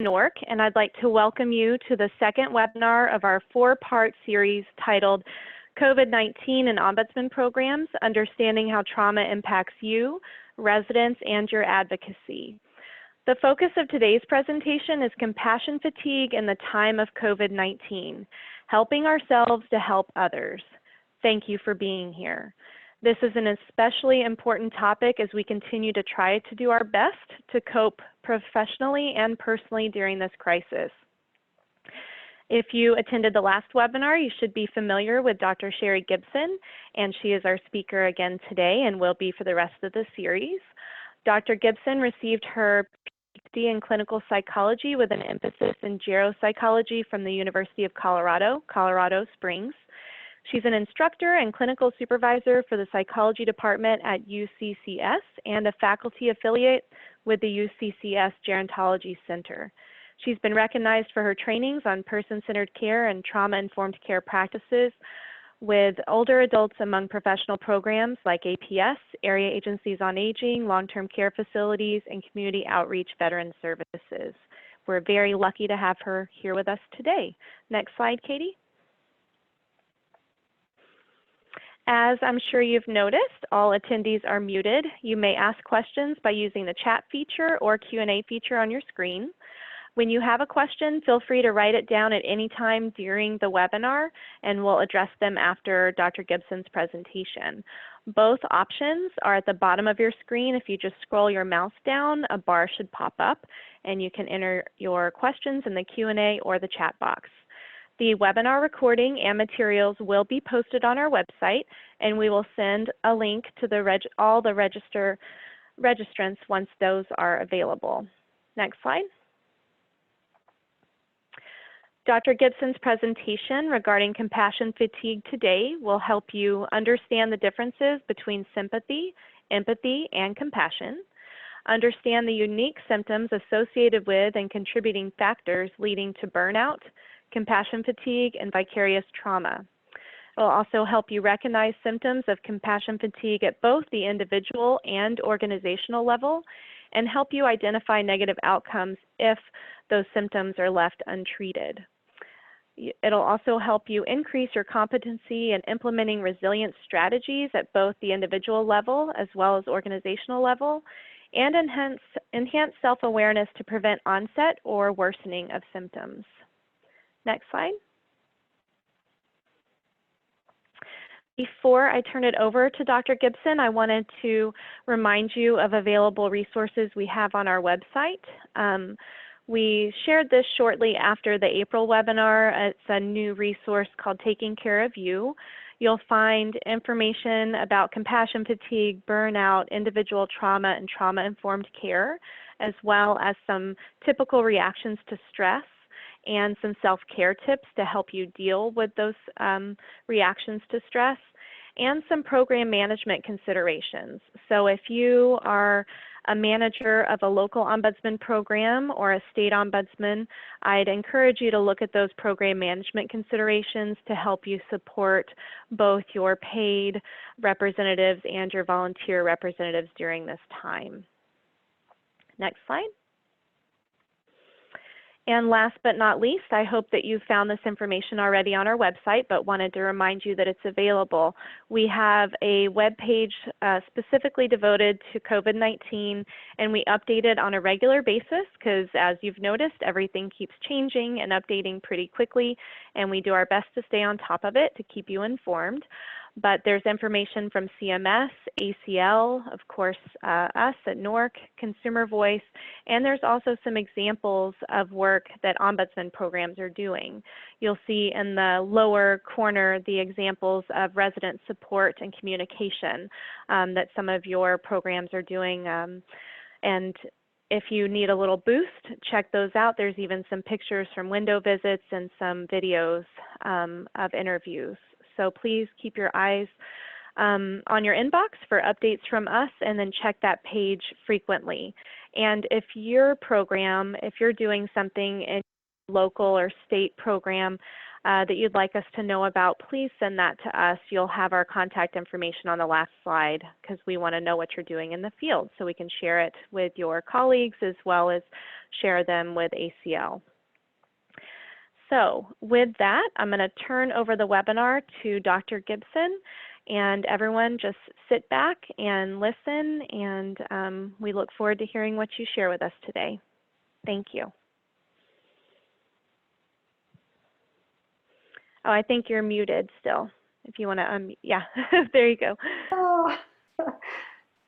Nork, and I'd like to welcome you to the second webinar of our four-part series titled COVID-19 and Ombudsman Programs, Understanding How Trauma Impacts You, Residents, and Your Advocacy. The focus of today's presentation is compassion fatigue in the time of COVID-19, helping ourselves to help others. Thank you for being here. This is an especially important topic as we continue to try to do our best to cope professionally and personally during this crisis. If you attended the last webinar, you should be familiar with Dr. Sherry Gibson, and she is our speaker again today and will be for the rest of the series. Dr. Gibson received her PhD in clinical psychology with an emphasis in geropsychology from the University of Colorado, Colorado Springs. She's an instructor and clinical supervisor for the psychology department at UCCS and a faculty affiliate with the UCCS Gerontology Center. She's been recognized for her trainings on person-centered care and trauma-informed care practices with older adults among professional programs like APS, Area Agencies on Aging, long-term care facilities, and community outreach veteran services. We're very lucky to have her here with us today. Next slide, Katie. As I'm sure you've noticed, all attendees are muted. You may ask questions by using the chat feature or Q&A feature on your screen. When you have a question, feel free to write it down at any time during the webinar, and we'll address them after Dr. Gibson's presentation. Both options are at the bottom of your screen. If you just scroll your mouse down, a bar should pop up, and you can enter your questions in the Q&A or the chat box. The webinar recording and materials will be posted on our website, and we will send a link to all the registrants once those are available. Next slide. Dr. Gibson's presentation regarding compassion fatigue today will help you understand the differences between sympathy, empathy, and compassion, understand the unique symptoms associated with and contributing factors leading to burnout, compassion fatigue, and vicarious trauma. It will also help you recognize symptoms of compassion fatigue at both the individual and organizational level and help you identify negative outcomes if those symptoms are left untreated. It'll also help you increase your competency in implementing resilience strategies at both the individual level as well as organizational level, and enhance self-awareness to prevent onset or worsening of symptoms. Next slide. Before I turn it over to Dr. Gibson, I wanted to remind you of available resources we have on our website. We shared this shortly after the April webinar. It's a new resource called Taking Care of You. You'll find information about compassion fatigue, burnout, individual trauma, and trauma-informed care, as well as some typical reactions to stress and some self-care tips to help you deal with those reactions to stress, and some program management considerations. So if you are a manager of a local ombudsman program or a state ombudsman, I'd encourage you to look at those program management considerations to help you support both your paid representatives and your volunteer representatives during this time. Next slide. And last but not least, I hope that you found this information already on our website, but wanted to remind you that it's available. We have a web page specifically devoted to COVID-19, and we update it on a regular basis because, as you've noticed, everything keeps changing and updating pretty quickly, and we do our best to stay on top of it to keep you informed. But there's information from CMS, ACL, of course, us at NORC, Consumer Voice, and there's also some examples of work that ombudsman programs are doing. You'll see in the lower corner the examples of resident support and communication that some of your programs are doing. And if you need a little boost, check those out. There's even some pictures from window visits and some videos of interviews. So please keep your eyes on your inbox for updates from us, and then check that page frequently. And if your program, if you're doing something in local or state program that you'd like us to know about, please send that to us. You'll have our contact information on the last slide because we want to know what you're doing in the field so we can share it with your colleagues as well as share them with ACL. So with that, I'm going to turn over the webinar to Dr. Gibson, and everyone just sit back and listen, and we look forward to hearing what you share with us today. Thank you. Oh, I think you're muted still. If you want to unmute, yeah, there you go. Oh,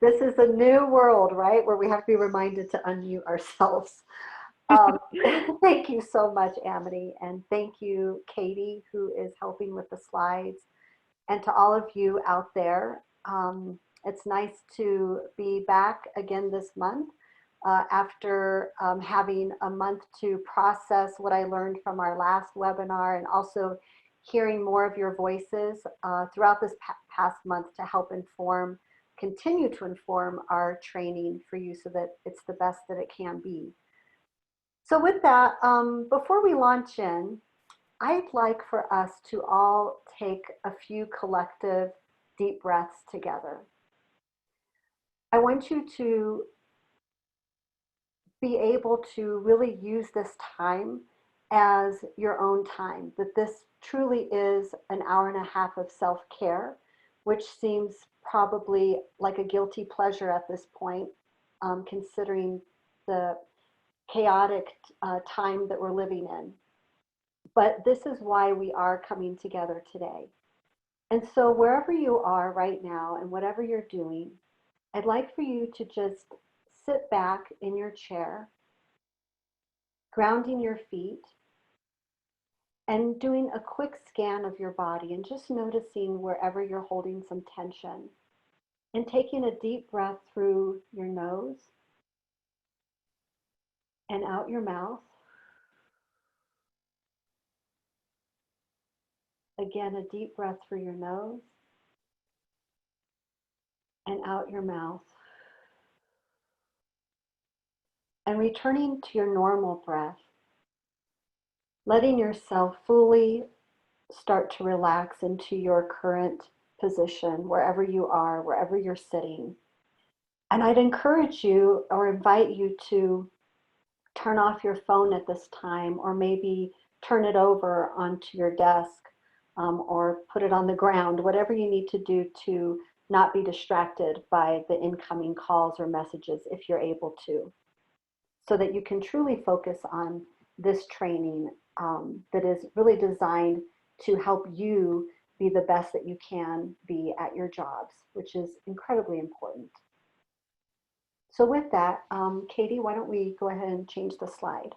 this is a new world, right? Where we have to be reminded to unmute ourselves. Thank you so much, Amity, and thank you, Katie, who is helping with the slides, and to all of you out there. It's nice to be back again this month after having a month to process what I learned from our last webinar, and also hearing more of your voices throughout this past month to help continue to inform our training for you so that it's the best that it can be. So with that, before we launch in, I'd like for us to all take a few collective deep breaths together. I want you to be able to really use this time as your own time, that this truly is an hour and a half of self-care, which seems probably like a guilty pleasure at this point, considering the chaotic time that we're living in. But this is why we are coming together today. And so wherever you are right now and whatever you're doing, I'd like for you to just sit back in your chair, grounding your feet, and doing a quick scan of your body and just noticing wherever you're holding some tension. And taking a deep breath through your nose and out your mouth. Again, a deep breath through your nose and out your mouth. And returning to your normal breath, letting yourself fully start to relax into your current position, wherever you are, wherever you're sitting. And I'd encourage you or invite you to turn off your phone at this time, or maybe turn it over onto your desk or put it on the ground, whatever you need to do to not be distracted by the incoming calls or messages if you're able to, so that you can truly focus on this training that is really designed to help you be the best that you can be at your jobs, which is incredibly important. So with that, Katie, why don't we go ahead and change the slide?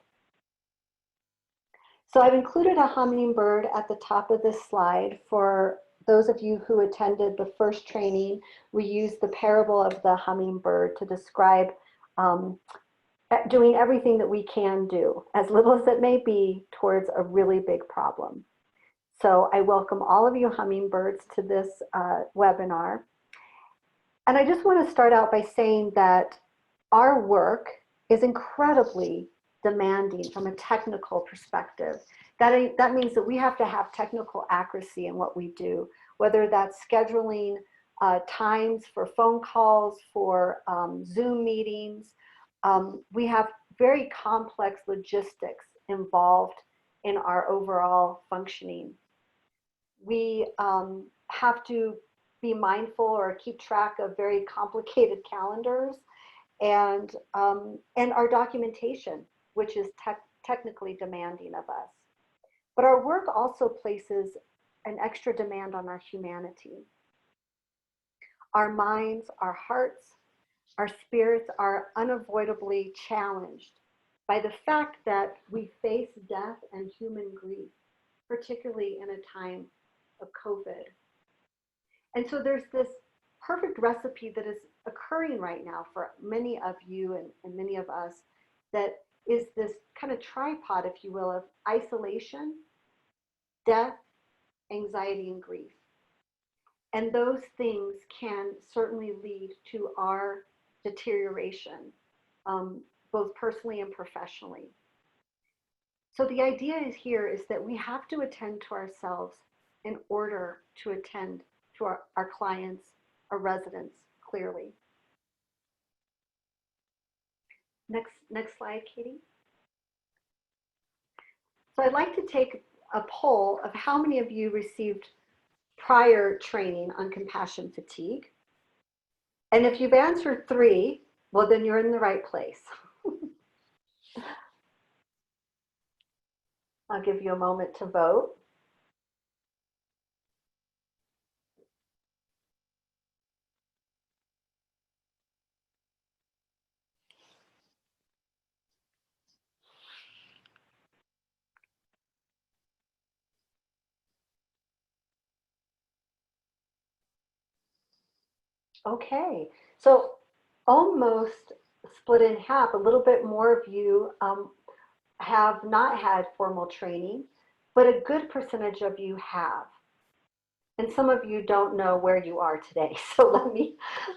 So I've included a hummingbird at the top of this slide. For those of you who attended the first training, we used the parable of the hummingbird to describe doing everything that we can do, as little as it may be, towards a really big problem. So I welcome all of you hummingbirds to this webinar. And I just want to start out by saying that our work is incredibly demanding from a technical perspective. That means that we have to have technical accuracy in what we do, whether that's scheduling times for phone calls, for Zoom meetings. We have very complex logistics involved in our overall functioning. We have to be mindful or keep track of very complicated calendars and our documentation, which is technically demanding of us. But our work also places an extra demand on our humanity. Our minds, our hearts, our spirits are unavoidably challenged by the fact that we face death and human grief, particularly in a time of COVID. And so there's this perfect recipe that is occurring right now for many of you and many of us, that is this kind of tripod, if you will, of isolation, death, anxiety, and grief. And those things can certainly lead to our deterioration, both personally and professionally. So the idea is here is that we have to attend to ourselves in order to attend to our clients, our residents clearly. Next slide, Katie. So I'd like to take a poll of how many of you received prior training on compassion fatigue. And if you've answered 3, well, then you're in the right place. I'll give you a moment to vote. Okay, so almost split in half, a little bit more of you have not had formal training, but a good percentage of you have. And some of you don't know where you are today. So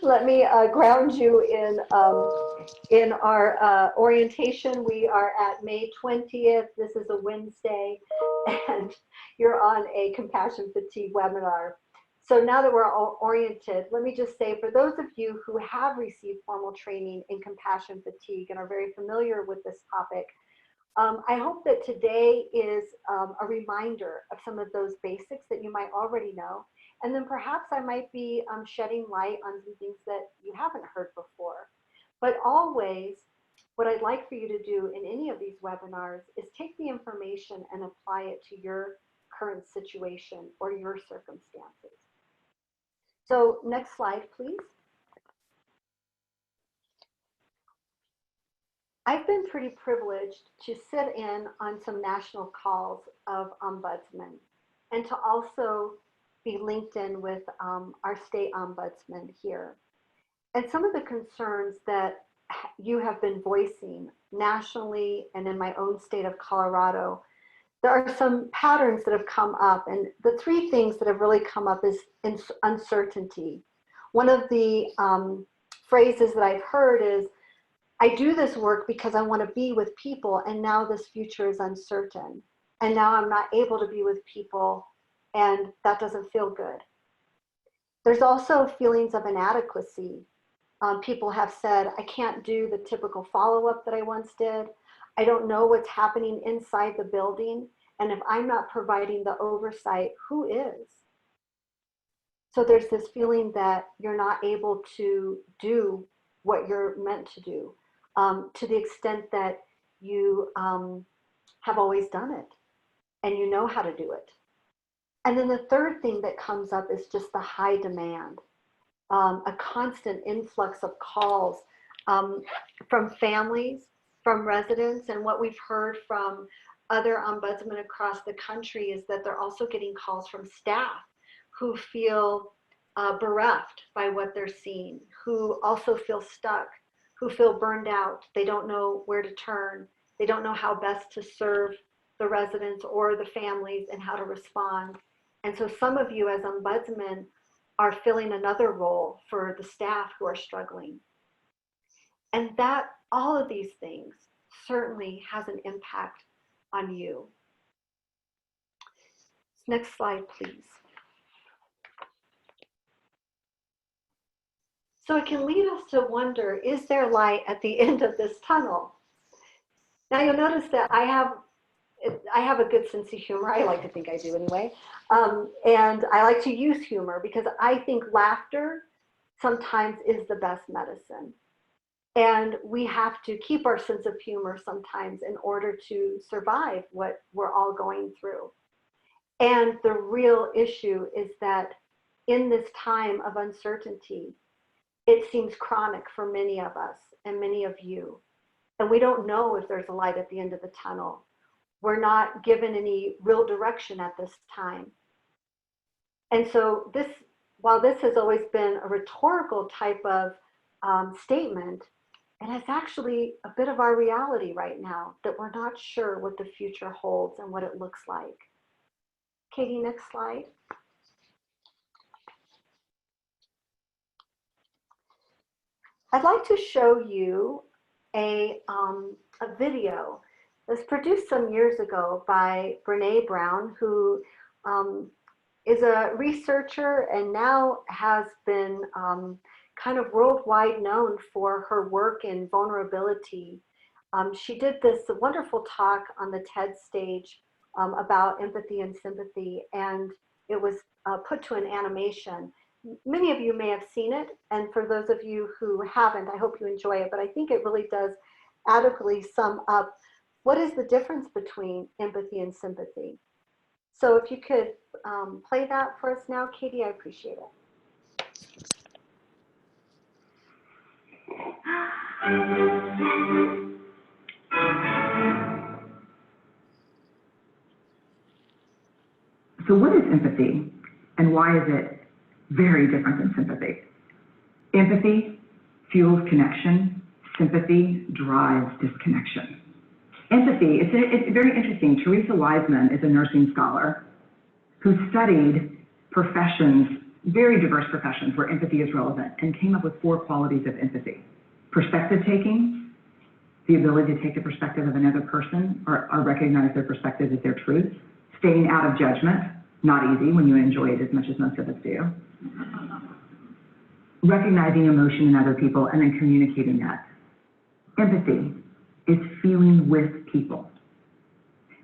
let me ground you in our orientation. We are at May 20th. This is a Wednesday, and you're on a compassion fatigue webinar. So now that we're all oriented, let me just say, for those of you who have received formal training in compassion fatigue and are very familiar with this topic, I hope that today is a reminder of some of those basics that you might already know. And then perhaps I might be shedding light on some things that you haven't heard before. But always, what I'd like for you to do in any of these webinars is take the information and apply it to your current situation or your circumstances. So next slide, please. I've been pretty privileged to sit in on some national calls of ombudsmen and to also be linked in with our state ombudsman here. And some of the concerns that you have been voicing nationally and in my own state of Colorado, there are some patterns that have come up. And the 3 things that have really come up is uncertainty. One of the phrases that I've heard is, I do this work because I want to be with people, and now this future is uncertain. And now I'm not able to be with people, and that doesn't feel good. There's also feelings of inadequacy. People have said, I can't do the typical follow-up that I once did. I don't know what's happening inside the building. And if I'm not providing the oversight, who is? So there's this feeling that you're not able to do what you're meant to do. To the extent that you have always done it and you know how to do it. And then the third thing that comes up is just the high demand, a constant influx of calls from families, from residents, and what we've heard from other ombudsmen across the country is that they're also getting calls from staff who feel bereft by what they're seeing, who also feel stuck, who feel burned out. They don't know where to turn. They don't know how best to serve the residents or the families and how to respond. And so some of you as ombudsmen are filling another role for the staff who are struggling. And that all of these things certainly has an impact on you. Next slide, please. So it can lead us to wonder, is there light at the end of this tunnel? Now you'll notice that I have a good sense of humor. I like to think I do anyway. And I like to use humor because I think laughter sometimes is the best medicine. And we have to keep our sense of humor sometimes in order to survive what we're all going through. And the real issue is that in this time of uncertainty, it seems chronic for many of us and many of you. And we don't know if there's a light at the end of the tunnel. We're not given any real direction at this time. And so while this has always been a rhetorical type of statement, it is actually a bit of our reality right now that we're not sure what the future holds and what it looks like. Katie, next slide. I'd like to show you a video It was produced some years ago by Brene Brown, who is a researcher and now has been kind of worldwide known for her work in vulnerability. She did this wonderful talk on the TED stage about empathy and sympathy, and it was put to an animation. Many of you may have seen it, and for those of you who haven't, I hope you enjoy it, but I think it really does adequately sum up what is the difference between empathy and sympathy. So if you could play that for us now, Katie, I appreciate it. So what is empathy, and why is it very different than sympathy? Empathy fuels connection. Sympathy drives disconnection. Empathy, it's very interesting. Teresa Wiseman is a nursing scholar who studied professions, very diverse professions where empathy is relevant, and came up with 4 qualities of empathy. Perspective taking, the ability to take the perspective of another person or recognize their perspective as their truth. Staying out of judgment, not easy when you enjoy it as much as most of us do. Recognizing emotion in other people and then communicating that. Empathy is feeling with people.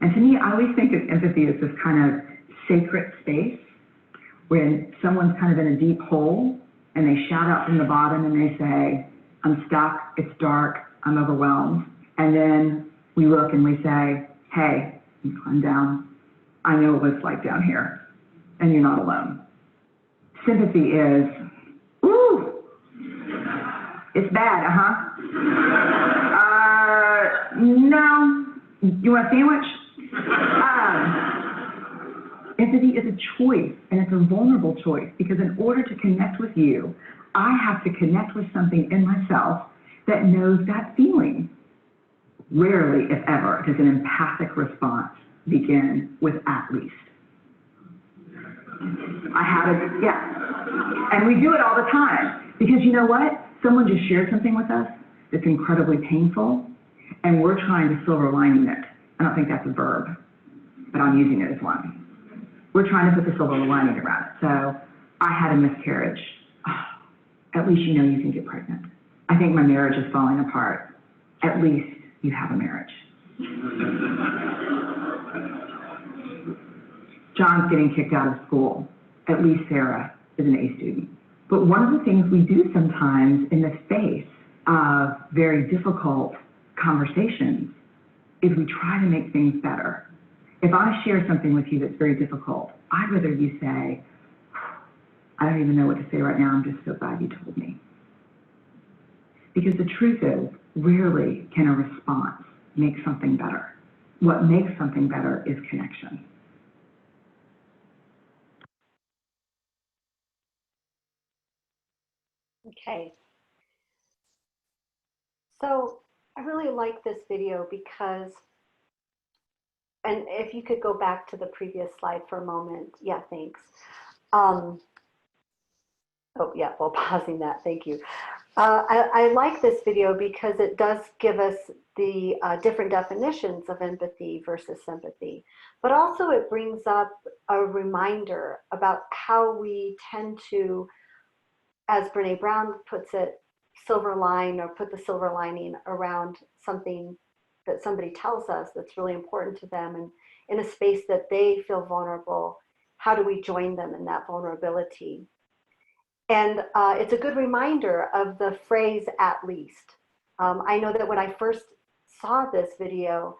And to me, I always think of empathy as this kind of sacred space when someone's kind of in a deep hole and they shout out from the bottom and they say, I'm stuck, it's dark, I'm overwhelmed. And then we look and we say, hey, you climb down. I know what it's like down here, and you're not alone. Sympathy is, ooh, it's bad, no, you want a sandwich? Empathy is a choice, and it's a vulnerable choice, because in order to connect with you, I have to connect with something in myself that knows that feeling. Rarely, if ever, does an empathic response begin with at least. And we do it all the time, because you know what? Someone just shared something with us that's incredibly painful, and we're trying to silver lining it. I don't think that's a verb, but I'm using it as one. We're trying to put the silver lining around it. So I had a miscarriage. Oh, at least you know you can get pregnant. I think my marriage is falling apart. At least you have a marriage. John's getting kicked out of school. At least Sarah is an A student. But one of the things we do sometimes in the face of very difficult conversations is we try to make things better. If I share something with you that's very difficult, I'd rather you say, I don't even know what to say right now, I'm just so glad you told me. Because the truth is, rarely can a response make something better. What makes something better is connection. Okay. So I really like this video because, and if you could go back to the previous slide for a moment. Yeah, thanks. Oh yeah, well, pausing that, thank you. I like this video because it does give us the different definitions of empathy versus sympathy, but also it brings up a reminder about how we tend to, as Brene Brown puts it, silver line or put the silver lining around something that somebody tells us that's really important to them, and in a space that they feel vulnerable, how do we join them in that vulnerability? And it's a good reminder of the phrase, at least. I know that when I first saw this video,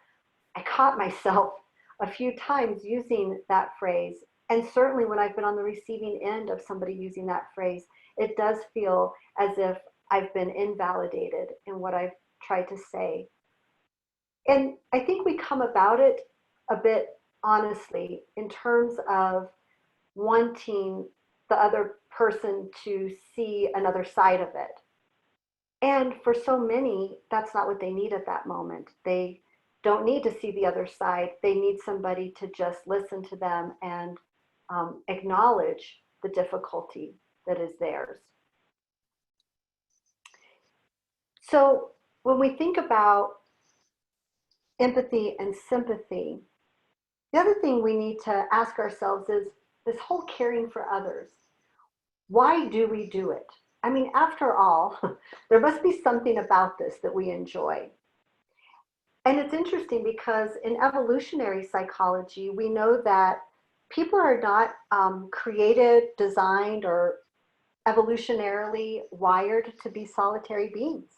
I caught myself a few times using that phrase. And certainly when I've been on the receiving end of somebody using that phrase, it does feel as if I've been invalidated in what I've tried to say. And I think we come about it a bit honestly in terms of wanting the other person to see another side of it. And for so many, that's not what they need at that moment. They don't need to see the other side. They need somebody to just listen to them and acknowledge the difficulty that is theirs. So when we think about empathy and sympathy, the other thing we need to ask ourselves is this whole caring for others. Why do we do it? I mean, after all, there must be something about this that we enjoy. And it's interesting because in evolutionary psychology, we know that people are not created, designed, or evolutionarily wired to be solitary beings.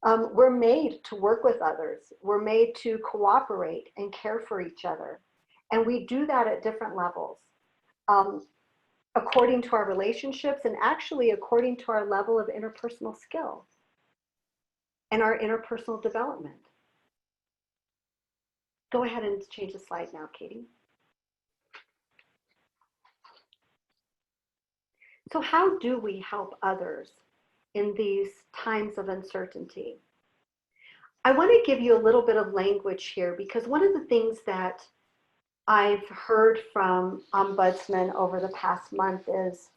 We're made to work with others. We're made to cooperate and care for each other. And we do that at different levels, according to our relationships and actually according to our level of interpersonal skill and our interpersonal development. Go ahead and change the slide now, Katie. So how do we help others in these times of uncertainty? I want to give you a little bit of language here because one of the things that I've heard from Ombudsman over the past month is,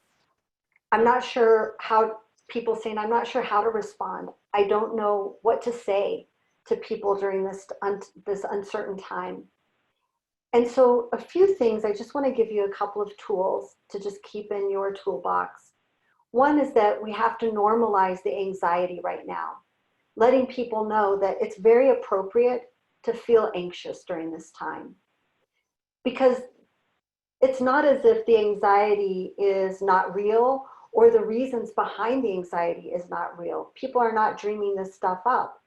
I'm not sure how, people saying, I'm not sure how to respond. I don't know what to say to people during this uncertain time. And so a few things, I just want to give you a couple of tools to just keep in your toolbox. One is that we have to normalize the anxiety right now, letting people know that it's very appropriate to feel anxious during this time. Because it's not as if the anxiety is not real or the reasons behind the anxiety is not real. People are not dreaming this stuff up.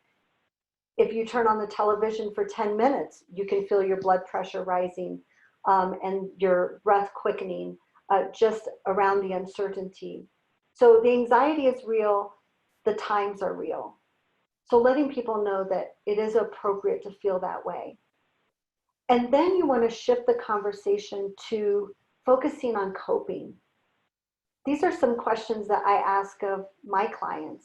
If you turn on the television for 10 minutes, you can feel your blood pressure rising and your breath quickening just around the uncertainty. So the anxiety is real, the times are real. So letting people know that it is appropriate to feel that way. And then you want to shift the conversation to focusing on coping. These are some questions that I ask of my clients.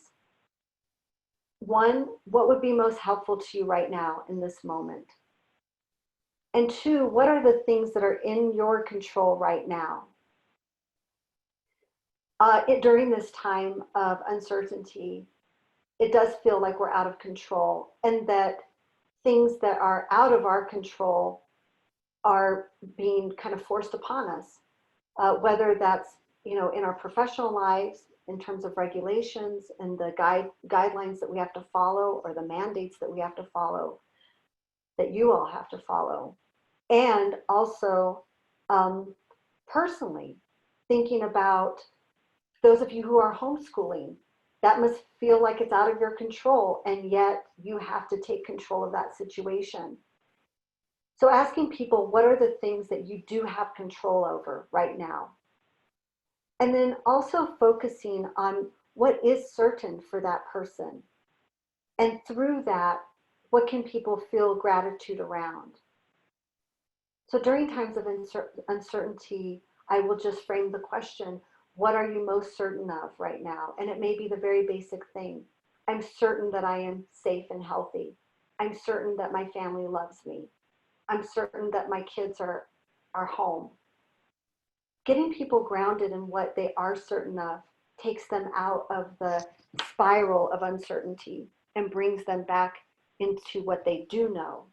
One, what would be most helpful to you right now in this moment? And two, what are the things that are in your control right now? During this time of uncertainty, it does feel like we're out of control and that things that are out of our control are being kind of forced upon us, whether that's in our professional lives in terms of regulations and the guidelines that we have to follow or the mandates that we have to follow, that you all have to follow. And also personally thinking about those of you who are homeschooling, that must feel like it's out of your control, and yet you have to take control of that situation. So asking people, what are the things that you do have control over right now? And then also focusing on what is certain for that person. And through that, what can people feel gratitude around? So during times of uncertainty, I will just frame the question, what are you most certain of right now? And it may be the very basic thing. I'm certain that I am safe and healthy. I'm certain that my family loves me. I'm certain that my kids are home. Getting people grounded in what they are certain of takes them out of the spiral of uncertainty and brings them back into what they do know.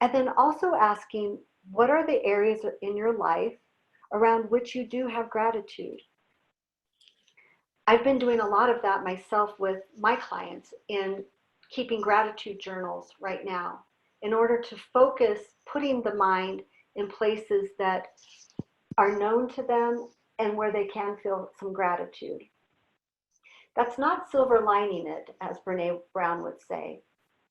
And then also asking, what are the areas in your life around which you do have gratitude? I've been doing a lot of that myself with my clients in keeping gratitude journals right now in order to focus, putting the mind in places that are known to them and where they can feel some gratitude. That's not silver lining it, as Brene Brown would say,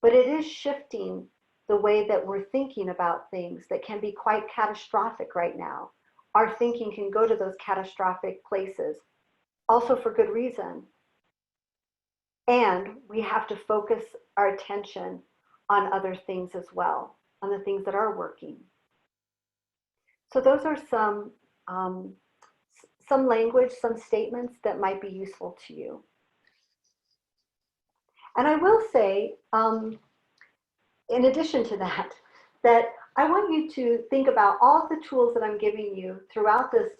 but it is shifting the way that we're thinking about things that can be quite catastrophic right now. Our thinking can go to those catastrophic places, also for good reason. And we have to focus our attention on other things as well, on the things that are working. So those are some language, some statements that might be useful to you. And I will say, in addition to that, that I want you to think about all of the tools that I'm giving you throughout this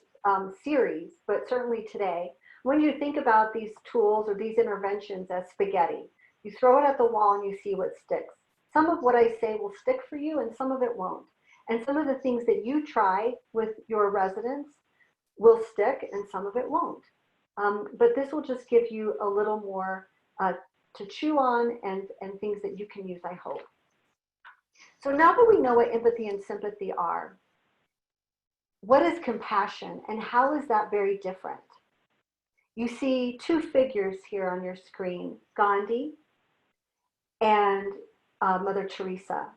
series, but certainly today. When you think about these tools or these interventions as spaghetti, you throw it at the wall and you see what sticks. Some of what I say will stick for you and some of it won't. And some of the things that you try with your residents will stick and some of it won't. But this will just give you a little more to chew on and things that you can use, I hope. So now that we know what empathy and sympathy are, what is compassion and how is that very different? You see two figures here on your screen, Gandhi and Mother Teresa.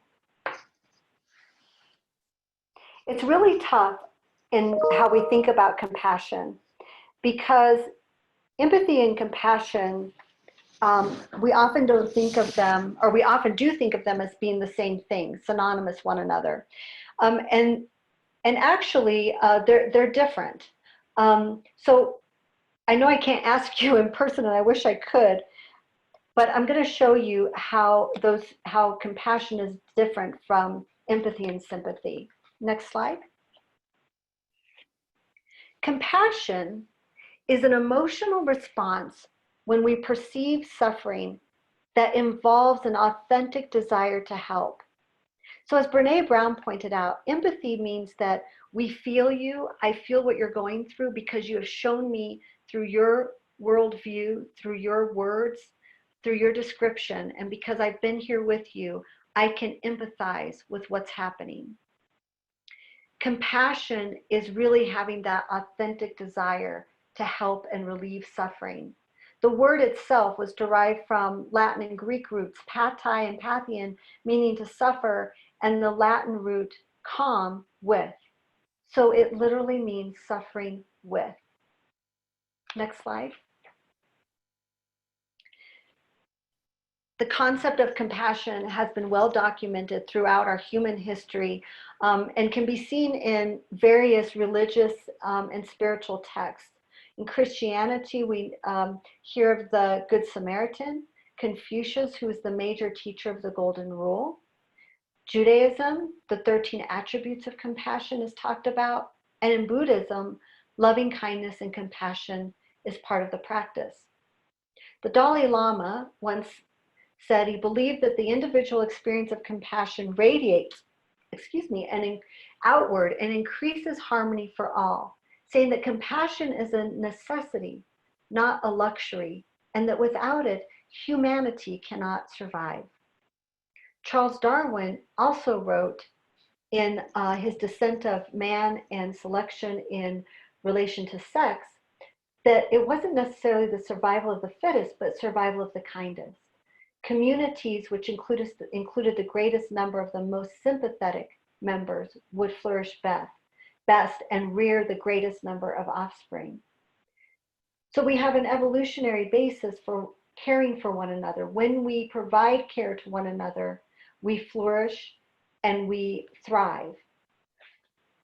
It's really tough in how we think about compassion because empathy and compassion, we often don't think of them, or we often do think of them as being the same thing, synonymous one another. And actually, they're different. So I know I can't ask you in person, and I wish I could, but I'm going to show you how compassion is different from empathy and sympathy. Next slide. Compassion is an emotional response when we perceive suffering that involves an authentic desire to help. So as Brene Brown pointed out, empathy means that we feel you, I feel what you're going through because you have shown me through your worldview, through your words, through your description, and because I've been here with you, I can empathize with what's happening. Compassion is really having that authentic desire to help and relieve suffering. The word itself was derived from Latin and Greek roots, patai and pathian, meaning to suffer, and the Latin root com, with. So it literally means suffering with. Next slide. The concept of compassion has been well documented throughout our human history and can be seen in various religious and spiritual texts. In Christianity, we hear of the Good Samaritan, Confucius, who is the major teacher of the Golden Rule. Judaism, the 13 attributes of compassion is talked about. And in Buddhism, loving kindness and compassion is part of the practice. The Dalai Lama once said he believed that the individual experience of compassion radiates, outward and increases harmony for all, saying that compassion is a necessity, not a luxury, and that without it, humanity cannot survive. Charles Darwin also wrote in his Descent of Man and Selection in Relation to Sex that it wasn't necessarily the survival of the fittest, but survival of the kindest. Communities which included the greatest number of the most sympathetic members would flourish best and rear the greatest number of offspring. So we have an evolutionary basis for caring for one another. When we provide care to one another, we flourish and we thrive.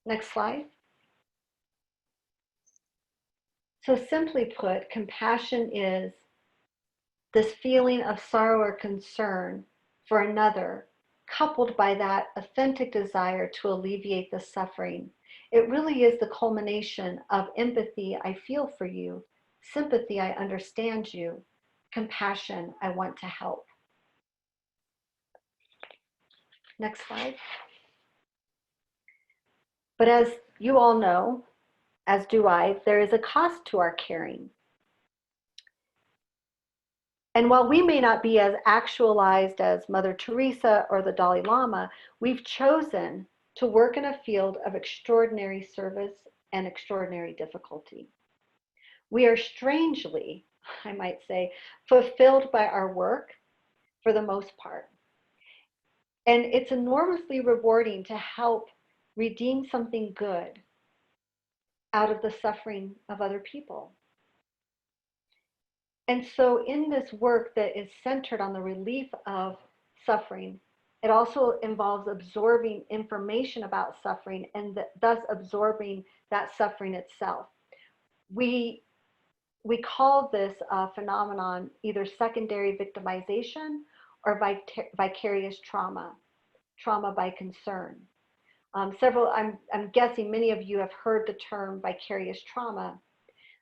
Next slide. So simply put, compassion is this feeling of sorrow or concern for another, coupled by that authentic desire to alleviate the suffering. It really is the culmination of empathy, I feel for you, sympathy, I understand you, compassion, I want to help. Next slide. But as you all know, as do I, there is a cost to our caring. And while we may not be as actualized as Mother Teresa or the Dalai Lama, we've chosen to work in a field of extraordinary service and extraordinary difficulty. We are strangely, I might say, fulfilled by our work for the most part. And it's enormously rewarding to help redeem something good out of the suffering of other people. And so in this work that is centered on the relief of suffering, it also involves absorbing information about suffering and thus absorbing that suffering itself. We call this phenomenon either secondary victimization or vicarious trauma by concern. I'm guessing many of you have heard the term vicarious trauma.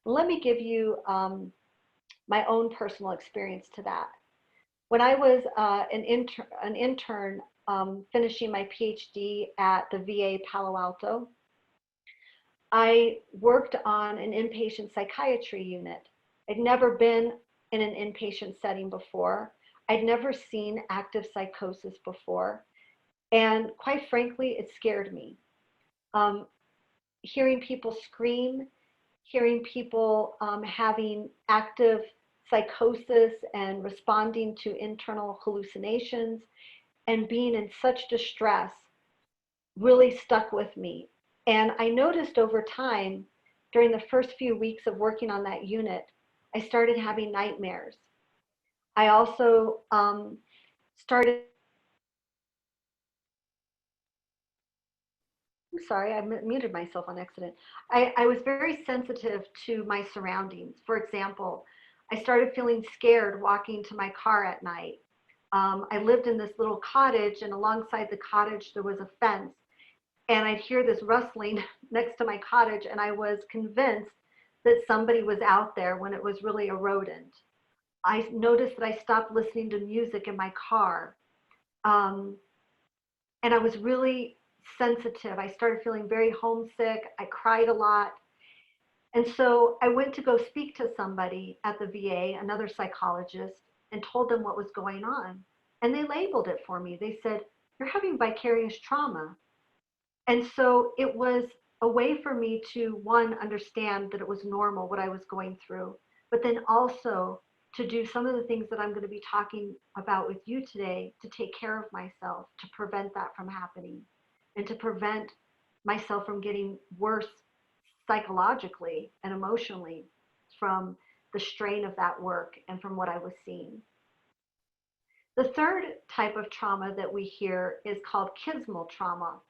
Let me give you my own personal experience to that. When I was an intern finishing my PhD at the VA Palo Alto, I worked on an inpatient psychiatry unit. I'd never been in an inpatient setting before. I'd never seen active psychosis before. And quite frankly, it scared me. Hearing people scream, hearing people having active psychosis and responding to internal hallucinations and being in such distress really stuck with me. And I noticed over time, during the first few weeks of working on that unit, I started having nightmares. I also started, I'm sorry, I muted myself on accident. I was very sensitive to my surroundings. For example, I started feeling scared walking to my car at night. I lived in this little cottage, and alongside the cottage, there was a fence. And I'd hear this rustling next to my cottage, and I was convinced that somebody was out there when it was really a rodent. I noticed that I stopped listening to music in my car. And I was really sensitive. I started feeling very homesick. I cried a lot. And so I went to go speak to somebody at the VA, another psychologist, and told them what was going on. And they labeled it for me. They said, "You're having vicarious trauma." And so it was a way for me to, one, understand that it was normal what I was going through, but then also to do some of the things that I'm going to be talking about with you today to take care of myself, to prevent that from happening, and to prevent myself from getting worse psychologically and emotionally from the strain of that work and from what I was seeing. The third type of trauma that we hear is called kismal trauma.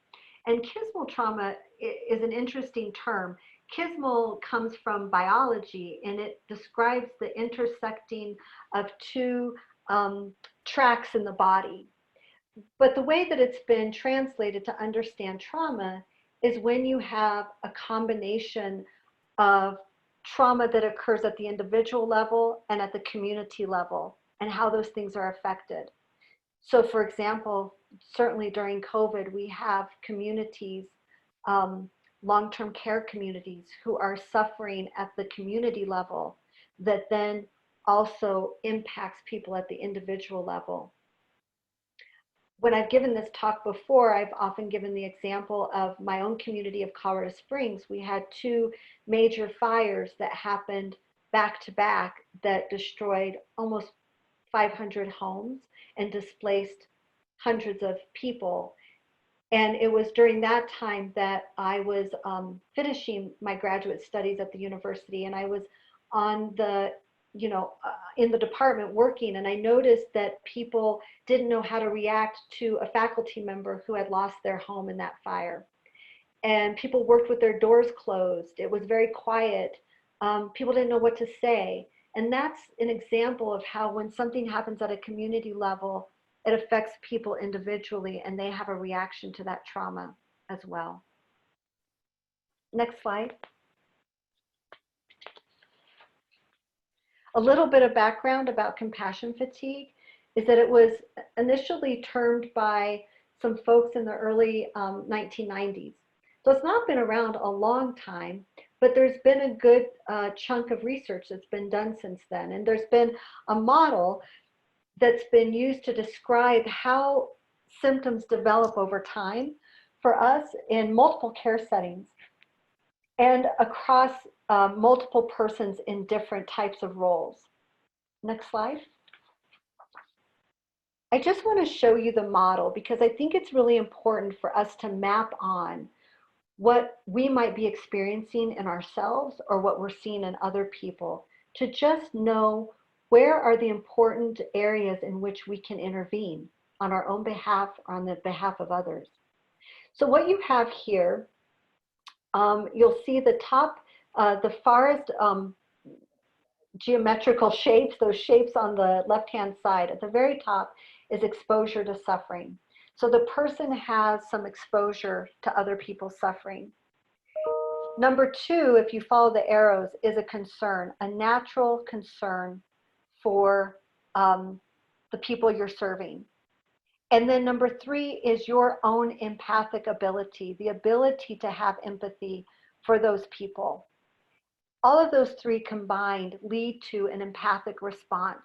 And kismal trauma is an interesting term. Kismal comes from biology, and it describes the intersecting of two tracks in the body. But the way that it's been translated to understand trauma is when you have a combination of trauma that occurs at the individual level and at the community level, and how those things are affected. So for example, certainly during COVID, we have communities, long-term care communities who are suffering at the community level that then also impacts people at the individual level. When I've given this talk before, I've often given the example of my own community of Colorado Springs. We had two major fires that happened back to back that destroyed almost 500 homes and displaced hundreds of people. And it was during that time that I was finishing my graduate studies at the university, and I was on the, in the department working, and I noticed that people didn't know how to react to a faculty member who had lost their home in that fire. And people worked with their doors closed. It was very quiet. People didn't know what to say. And that's an example of how when something happens at a community level, it affects people individually and they have a reaction to that trauma as well. Next slide. A little bit of background about compassion fatigue is that it was initially termed by some folks in the early 1990s. So it's not been around a long time, but there's been a good chunk of research that's been done since then. And there's been a model that's been used to describe how symptoms develop over time for us in multiple care settings and across multiple persons in different types of roles. Next slide. I just want to show you the model because I think it's really important for us to map on what we might be experiencing in ourselves or what we're seeing in other people, to just know where are the important areas in which we can intervene on our own behalf or on the behalf of others. So what you have here, you'll see the top, the farthest geometrical shapes, those shapes on the left-hand side. At the very top is exposure to suffering. So the person has some exposure to other people's suffering. Number two, if you follow the arrows, is a concern, a natural concern for the the people you're serving. And then number 3 is your own empathic ability, the ability to have empathy for those people. All of those 3 combined lead to an empathic response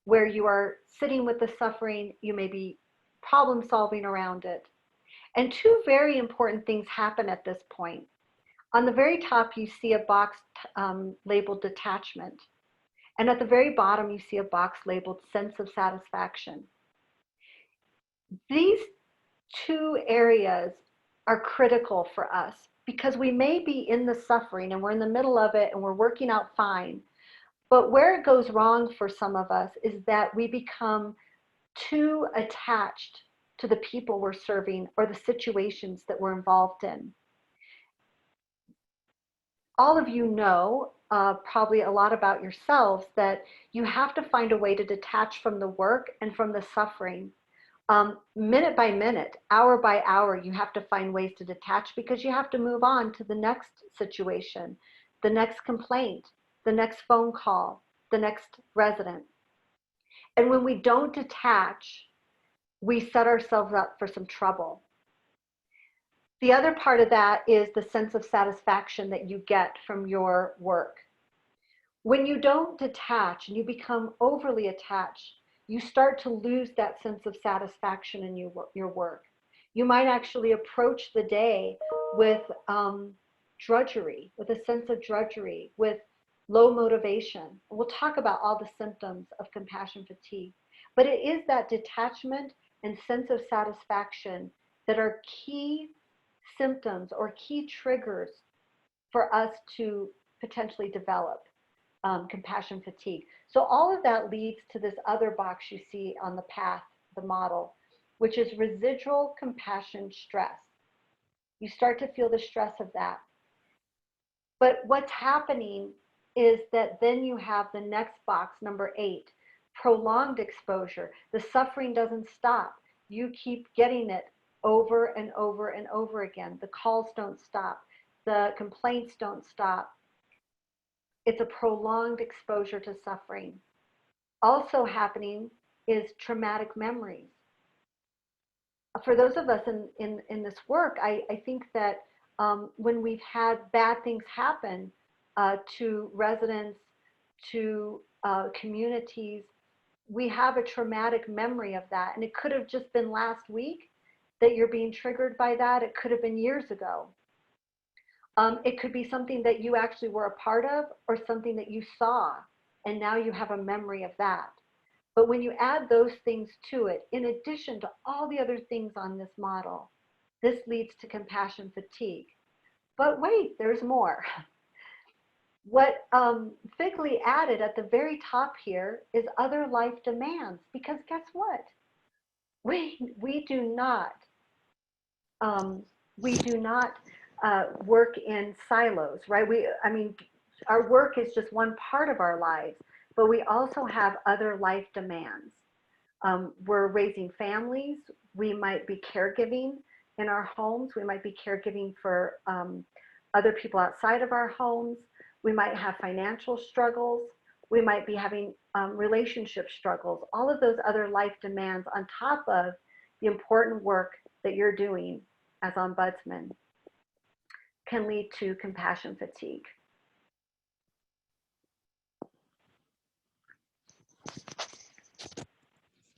where you are sitting with the suffering, you may be problem solving around it. And 2 very important things happen at this point. On the very top, you see a box labeled detachment. And at the very bottom, you see a box labeled sense of satisfaction. These 2 areas are critical for us because we may be in the suffering and we're in the middle of it and we're working out fine. But where it goes wrong for some of us is that we become too attached to the people we're serving or the situations that we're involved in. All of you know probably a lot about yourselves that you have to find a way to detach from the work and from the suffering. Minute by minute, hour by hour, you have to find ways to detach because you have to move on to the next situation, the next complaint, the next phone call, the next resident. And when we don't detach, we set ourselves up for some trouble. The other part of that is the sense of satisfaction that you get from your work. When you don't detach and you become overly attached, you start to lose that sense of satisfaction in your work. You might actually approach the day with drudgery, with a sense of drudgery, with low motivation. We'll talk about all the symptoms of compassion fatigue, but it is that detachment and sense of satisfaction that are key symptoms or key triggers for us to potentially develop compassion fatigue. So all of that leads to this other box you see on the path, the model, which is residual compassion stress. You start to feel the stress of that. But what's happening is that then you have the next box, number 8, prolonged exposure. The suffering doesn't stop. You keep getting it over and over and over again. The calls don't stop. The complaints don't stop. It's a prolonged exposure to suffering. Also happening is traumatic memories. For those of us in this work, I think that when we've had bad things happen to residents, to communities, we have a traumatic memory of that. And it could have just been last week that you're being triggered by that. It could have been years ago. It could be something that you actually were a part of or something that you saw, and now you have a memory of that. But when you add those things to it, in addition to all the other things on this model, this leads to compassion fatigue. But wait, there's more. What Figley added at the very top here is other life demands, because guess what? We do not work in silos, right? I mean, our work is just one part of our lives, but we also have other life demands. We're raising families. We might be caregiving in our homes. We might be caregiving for other people outside of our homes. We might have financial struggles. We might be having relationship struggles. All of those other life demands on top of the important work that you're doing as ombudsman can lead to compassion fatigue.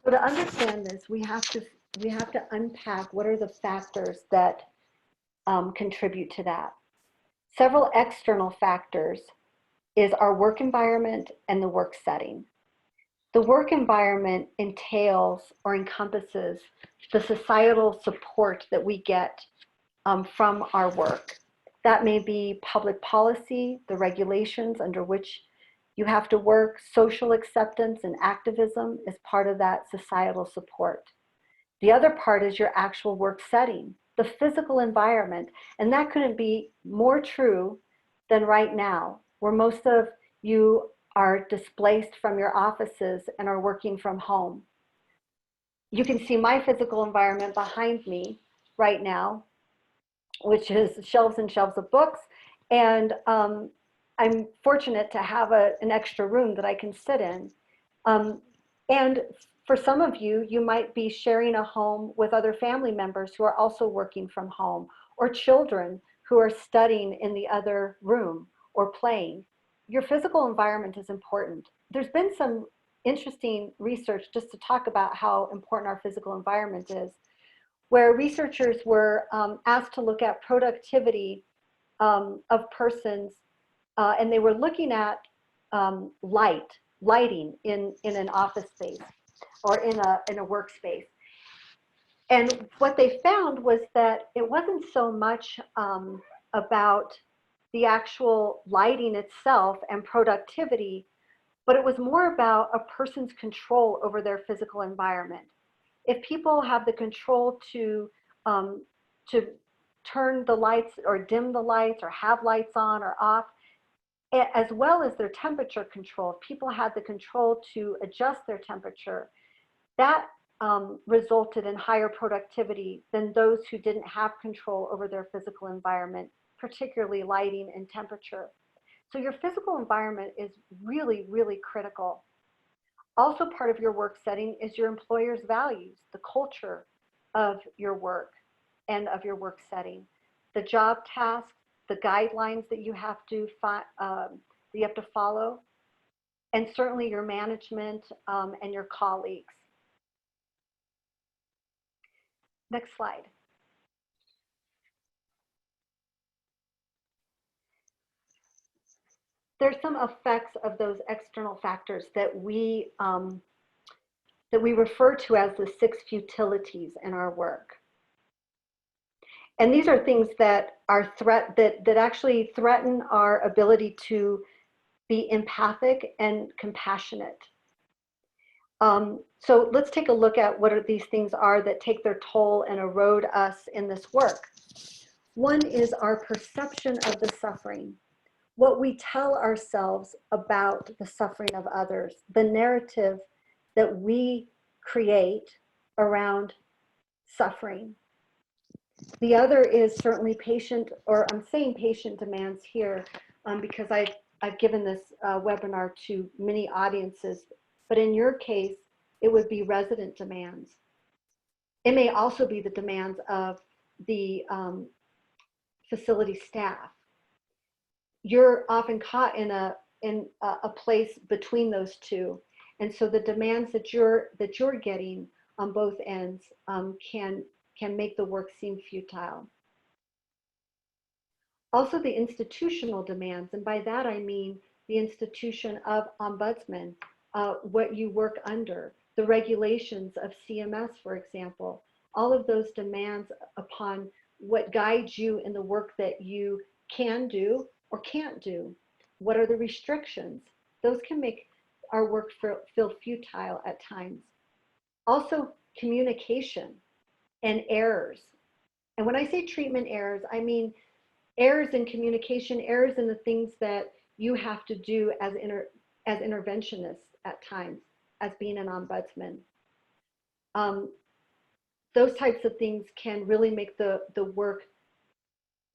So to understand this, we have to unpack what are the factors that contribute to that. Several external factors is our work environment and the work setting. The work environment entails or encompasses the societal support that we get from our work. That may be public policy, the regulations under which you have to work, social acceptance and activism is part of that societal support. The other part is your actual work setting, the physical environment, and that couldn't be more true than right now, where most of you are displaced from your offices and are working from home. You can see my physical environment behind me right now, which is shelves and shelves of books. And I'm fortunate to have an extra room that I can sit in. And for some of you, you might be sharing a home with other family members who are also working from home, or children who are studying in the other room or playing. Your physical environment is important. There's been some interesting research just to talk about how important our physical environment is, where researchers were asked to look at productivity of persons, and they were looking at lighting in an office space or in a workspace. And what they found was that it wasn't so much about the actual lighting itself and productivity, but it was more about a person's control over their physical environment. If people have the control to turn the lights or dim the lights or have lights on or off, as well as their temperature control, if people had the control to adjust their temperature, that resulted in higher productivity than those who didn't have control over their physical environment, particularly lighting and temperature. So your physical environment is really, really critical. Also part of your work setting is your employer's values, the culture of your work and of your work setting, the job tasks, the guidelines that you have to follow, and certainly your management and your colleagues. Next slide. There's some effects of those external factors that we refer to as the 6 futilities in our work. And these are things that are that actually threaten our ability to be empathic and compassionate. So let's take a look at what these things are that take their toll and erode us in this work. One is our perception of the suffering, what we tell ourselves about the suffering of others, the narrative that we create around suffering. The other is certainly patient, or I'm saying patient demands here because I've given this webinar to many audiences, but in your case, it would be resident demands. It may also be the demands of the facility staff. You're often caught in a place between those two, and so the demands that you're getting on both ends can make the work seem futile. Also the institutional demands, and by that I mean the institution of Ombudsman, what you work under, the regulations of CMS, for example, all of those demands upon what guides you in the work that you can do or can't do. What are the restrictions? Those can make our work feel futile at times. Also communication and errors. And when I say treatment errors, I mean errors in communication, errors in the things that you have to do as interventionists at times, as being an ombudsman. Those types of things can really make the work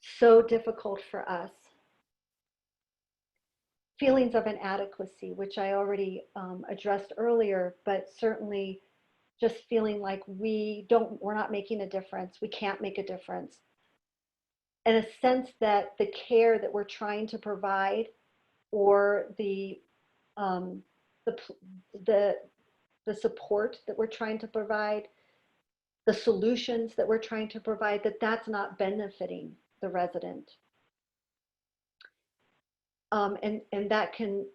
so difficult for us. Feelings of inadequacy, which I already addressed earlier, but certainly just feeling like we're not making a difference, we can't make a difference. And a sense that the care that we're trying to provide, or the support that we're trying to provide, the solutions that we're trying to provide, that's not benefiting the resident. And that can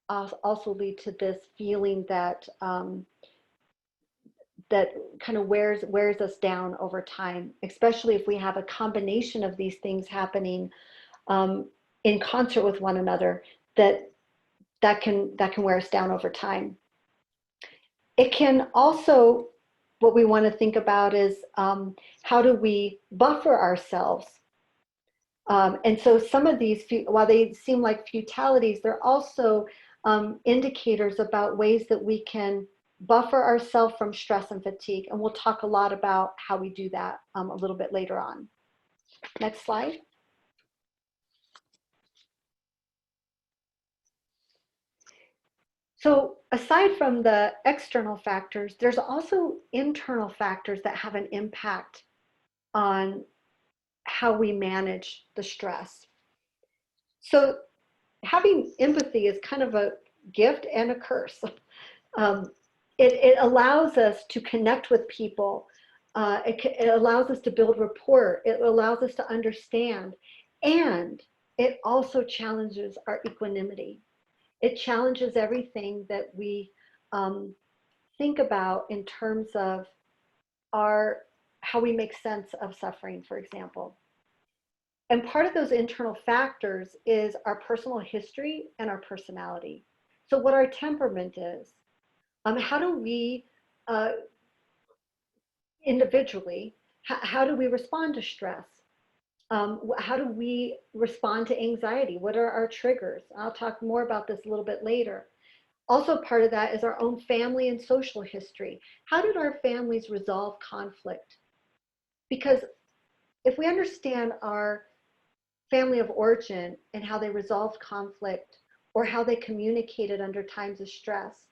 also lead to this feeling that that kind of wears us down over time, especially if we have a combination of these things happening in concert with one another, that can wear us down over time. It can also, what we want to think about is how do we buffer ourselves? And so some of these, while they seem like futilities, they're also indicators about ways that we can buffer ourselves from stress and fatigue. And we'll talk a lot about how we do that a little bit later on. Next slide. So aside from the external factors, there's also internal factors that have an impact on how we manage the stress. So having empathy is kind of a gift and a curse. It allows us to connect with people. It allows us to build rapport. It allows us to understand. And it also challenges our equanimity. It challenges everything that we think about in terms of how we make sense of suffering, for example. And part of those internal factors is our personal history and our personality. So what our temperament is, how do we individually, how do we respond to stress? How do we respond to anxiety? What are our triggers? I'll talk more about this a little bit later. Also part of that is our own family and social history. How did our families resolve conflict? Because if we understand our family of origin and how they resolved conflict or how they communicated under times of stress,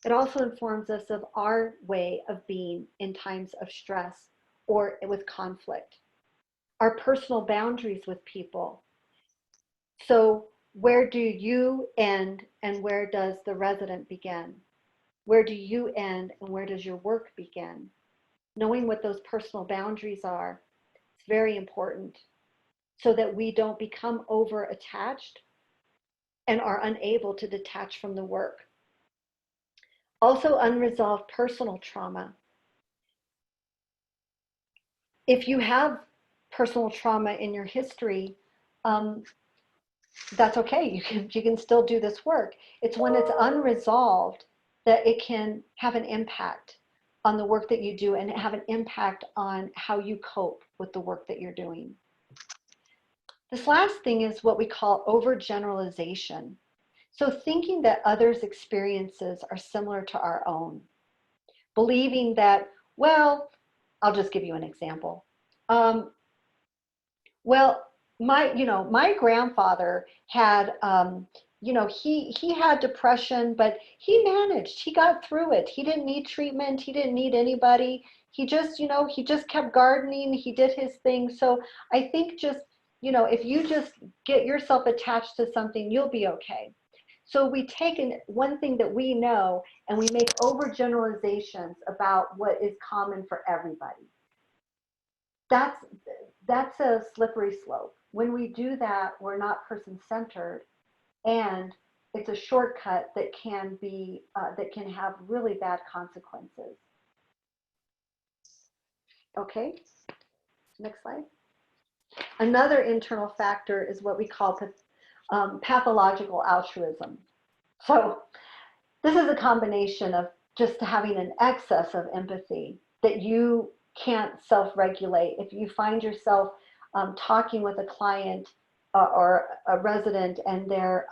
it also informs us of our way of being in times of stress or with conflict. Our personal boundaries with people. So where do you end and where does the resident begin? Where do you end and where does your work begin? Knowing what those personal boundaries are, it's very important so that we don't become over attached and are unable to detach from the work. Also, unresolved personal trauma. If you have personal trauma in your history, that's okay. You can still do this work. It's when it's unresolved that it can have an impact on the work that you do and have an impact on how you cope with the work that you're doing. This last thing is what we call overgeneralization. So thinking that others' experiences are similar to our own. Believing that, well, I'll just give you an example. My grandfather had, he had depression, but he managed. He got through it. He didn't need treatment. He didn't need anybody. He just, he just kept gardening. He did his thing. So I think just, if you just get yourself attached to something, you'll be okay. So we take one thing that we know and we make overgeneralizations about what is common for everybody. That's a slippery slope. When we do that, we're not person-centered, and it's a shortcut that can have really bad consequences. Okay, next slide. Another internal factor is what we call pathological altruism. So this is a combination of just having an excess of empathy that you can't self-regulate. If you find yourself talking with a client or a resident and they're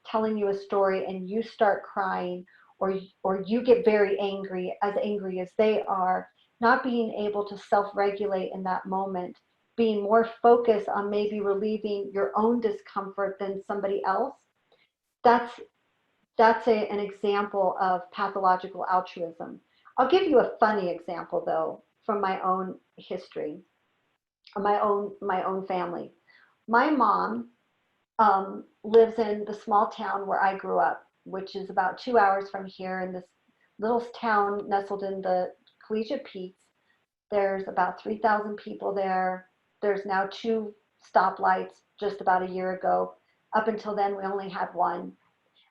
telling you a story and you start crying or you get very angry as they are, not being able to self-regulate in that moment, being more focused on maybe relieving your own discomfort than somebody else, that's an example of pathological altruism. I'll give you a funny example though from my own history, my own family. My mom lives in the small town where I grew up, which is about 2 hours from here in this little town nestled in the Collegiate Peaks. There's about 3,000 people there. There's now 2 stoplights just about a year ago. Up until then, we only had 1.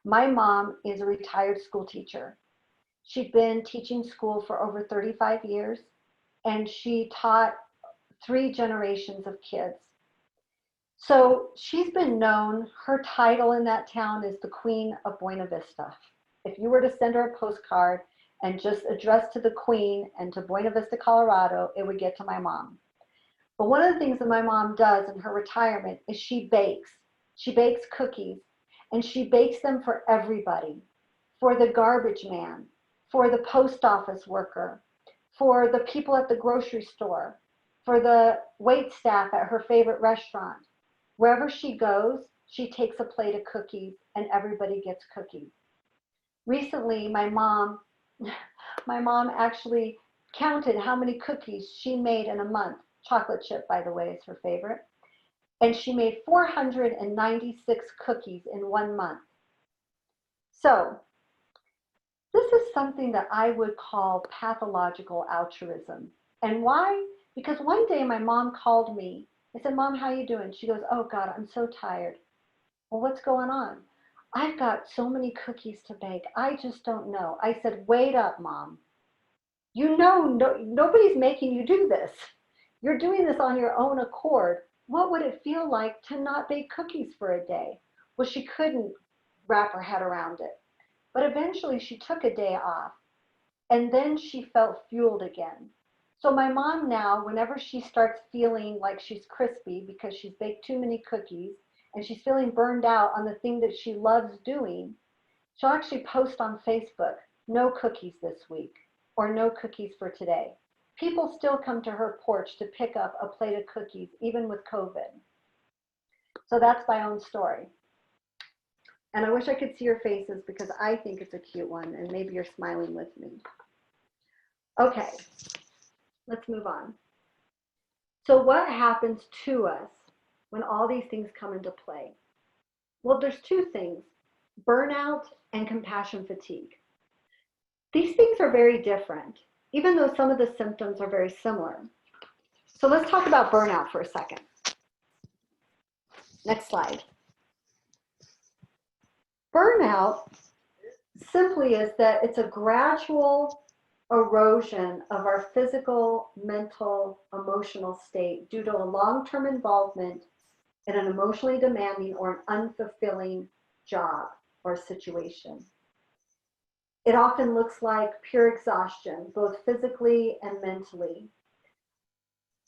My mom is a retired school teacher. She'd been teaching school for over 35 years, and she taught 3 generations of kids. So she's been known, her title in that town is the Queen of Buena Vista. If you were to send her a postcard and just address to the Queen and to Buena Vista, Colorado, it would get to my mom. But one of the things that my mom does in her retirement is she bakes. She bakes cookies, and she bakes them for everybody, for the garbage man, for the post office worker, for the people at the grocery store, for the wait staff at her favorite restaurant. Wherever she goes, she takes a plate of cookies and everybody gets cookies. Recently, my mom actually counted how many cookies she made in a month. Chocolate chip, by the way, is her favorite. And she made 496 cookies in 1 month. So this is something that I would call pathological altruism. And why? Because one day my mom called me. I said, Mom, how you doing? She goes, oh God, I'm so tired. Well, what's going on? I've got so many cookies to bake. I just don't know. I said, wait up, Mom. You know, nobody's making you do this. You're doing this on your own accord. What would it feel like to not bake cookies for a day? Well, she couldn't wrap her head around it. But eventually she took a day off, and then she felt fueled again. So my mom now, whenever she starts feeling like she's crispy because she's baked too many cookies and she's feeling burned out on the thing that she loves doing, she'll actually post on Facebook, no cookies this week, or no cookies for today. People still come to her porch to pick up a plate of cookies, even with COVID. So that's my own story. And I wish I could see your faces because I think it's a cute one, and maybe you're smiling with me. Okay, let's move on. So what happens to us when all these things come into play? Well, there's two things, burnout and compassion fatigue. These things are very different, even though some of the symptoms are very similar. So let's talk about burnout for a second. Next slide. Burnout simply is that it's a gradual erosion of our physical, mental, emotional state due to a long-term involvement in an emotionally demanding or an unfulfilling job or situation. It often looks like pure exhaustion, both physically and mentally.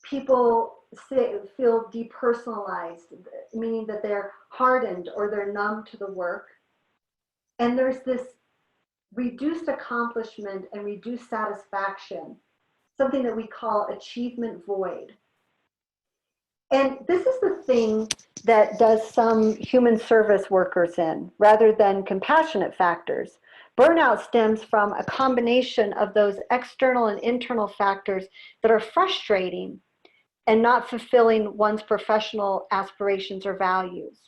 People feel depersonalized, meaning that they're hardened or they're numb to the work. And there's this reduced accomplishment and reduced satisfaction, something that we call achievement void. And this is the thing that does some human service workers in, rather than compassionate factors. Burnout stems from a combination of those external and internal factors that are frustrating and not fulfilling one's professional aspirations or values.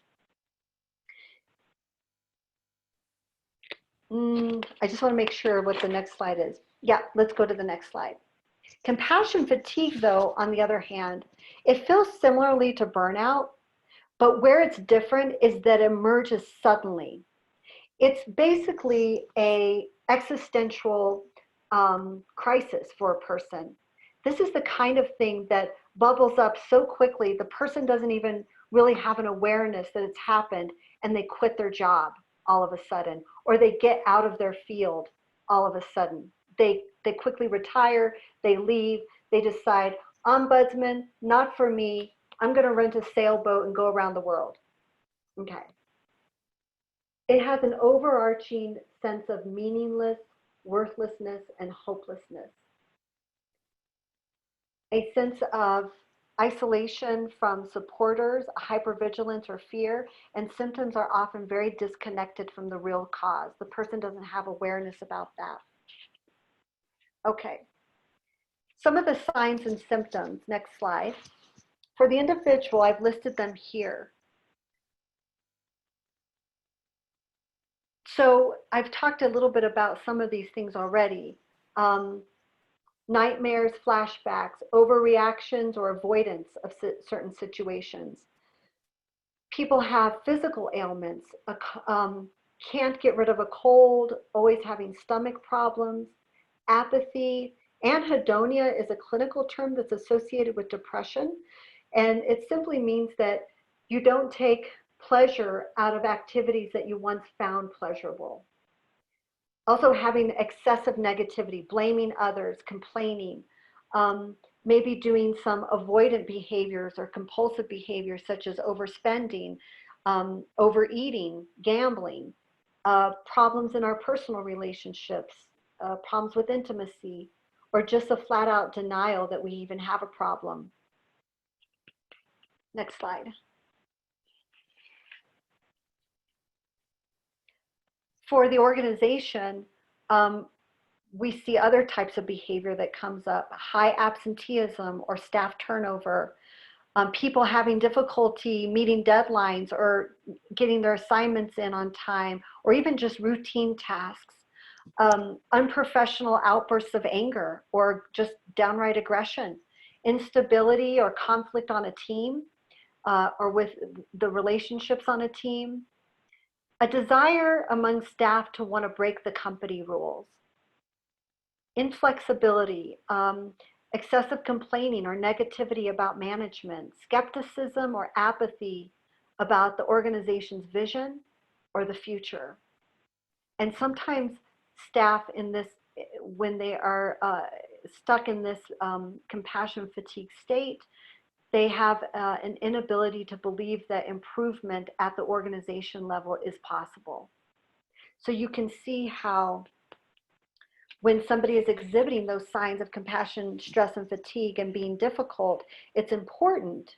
I just want to make sure what the next slide is. Yeah, let's go to the next slide. Compassion fatigue, though, on the other hand, it feels similarly to burnout, but where it's different is that it emerges suddenly. It's basically an existential crisis for a person. This is the kind of thing that bubbles up so quickly, the person doesn't even really have an awareness that it's happened, and they quit their job all of a sudden, or they get out of their field all of a sudden. They quickly retire, they leave, they decide, Ombudsman, not for me, I'm gonna rent a sailboat and go around the world. Okay. It has an overarching sense of meaningless, worthlessness, and hopelessness. A sense of isolation from supporters, hypervigilance or fear, and symptoms are often very disconnected from the real cause. The person doesn't have awareness about that. Okay, some of the signs and symptoms, next slide. For the individual, I've listed them here. So I've talked a little bit about some of these things already. Nightmares, flashbacks, overreactions or avoidance of certain situations. People have physical ailments, can't get rid of a cold, always having stomach problems, apathy. Anhedonia is a clinical term that's associated with depression, and it simply means that you don't take pleasure out of activities that you once found pleasurable. Also having excessive negativity, blaming others, complaining, maybe doing some avoidant behaviors or compulsive behaviors such as overspending, overeating, gambling, problems in our personal relationships, problems with intimacy, or just a flat out denial that we even have a problem. Next slide. For the organization, we see other types of behavior that comes up: high absenteeism or staff turnover, people having difficulty meeting deadlines or getting their assignments in on time, or even just routine tasks, unprofessional outbursts of anger or just downright aggression, instability or conflict on a team or with the relationships on a team, a desire among staff to want to break the company rules, inflexibility, excessive complaining or negativity about management, skepticism or apathy about the organization's vision or the future. And sometimes staff in this, when they are stuck in this compassion fatigue state, they have an inability to believe that improvement at the organization level is possible. So you can see how when somebody is exhibiting those signs of compassion, stress, and fatigue and being difficult, it's important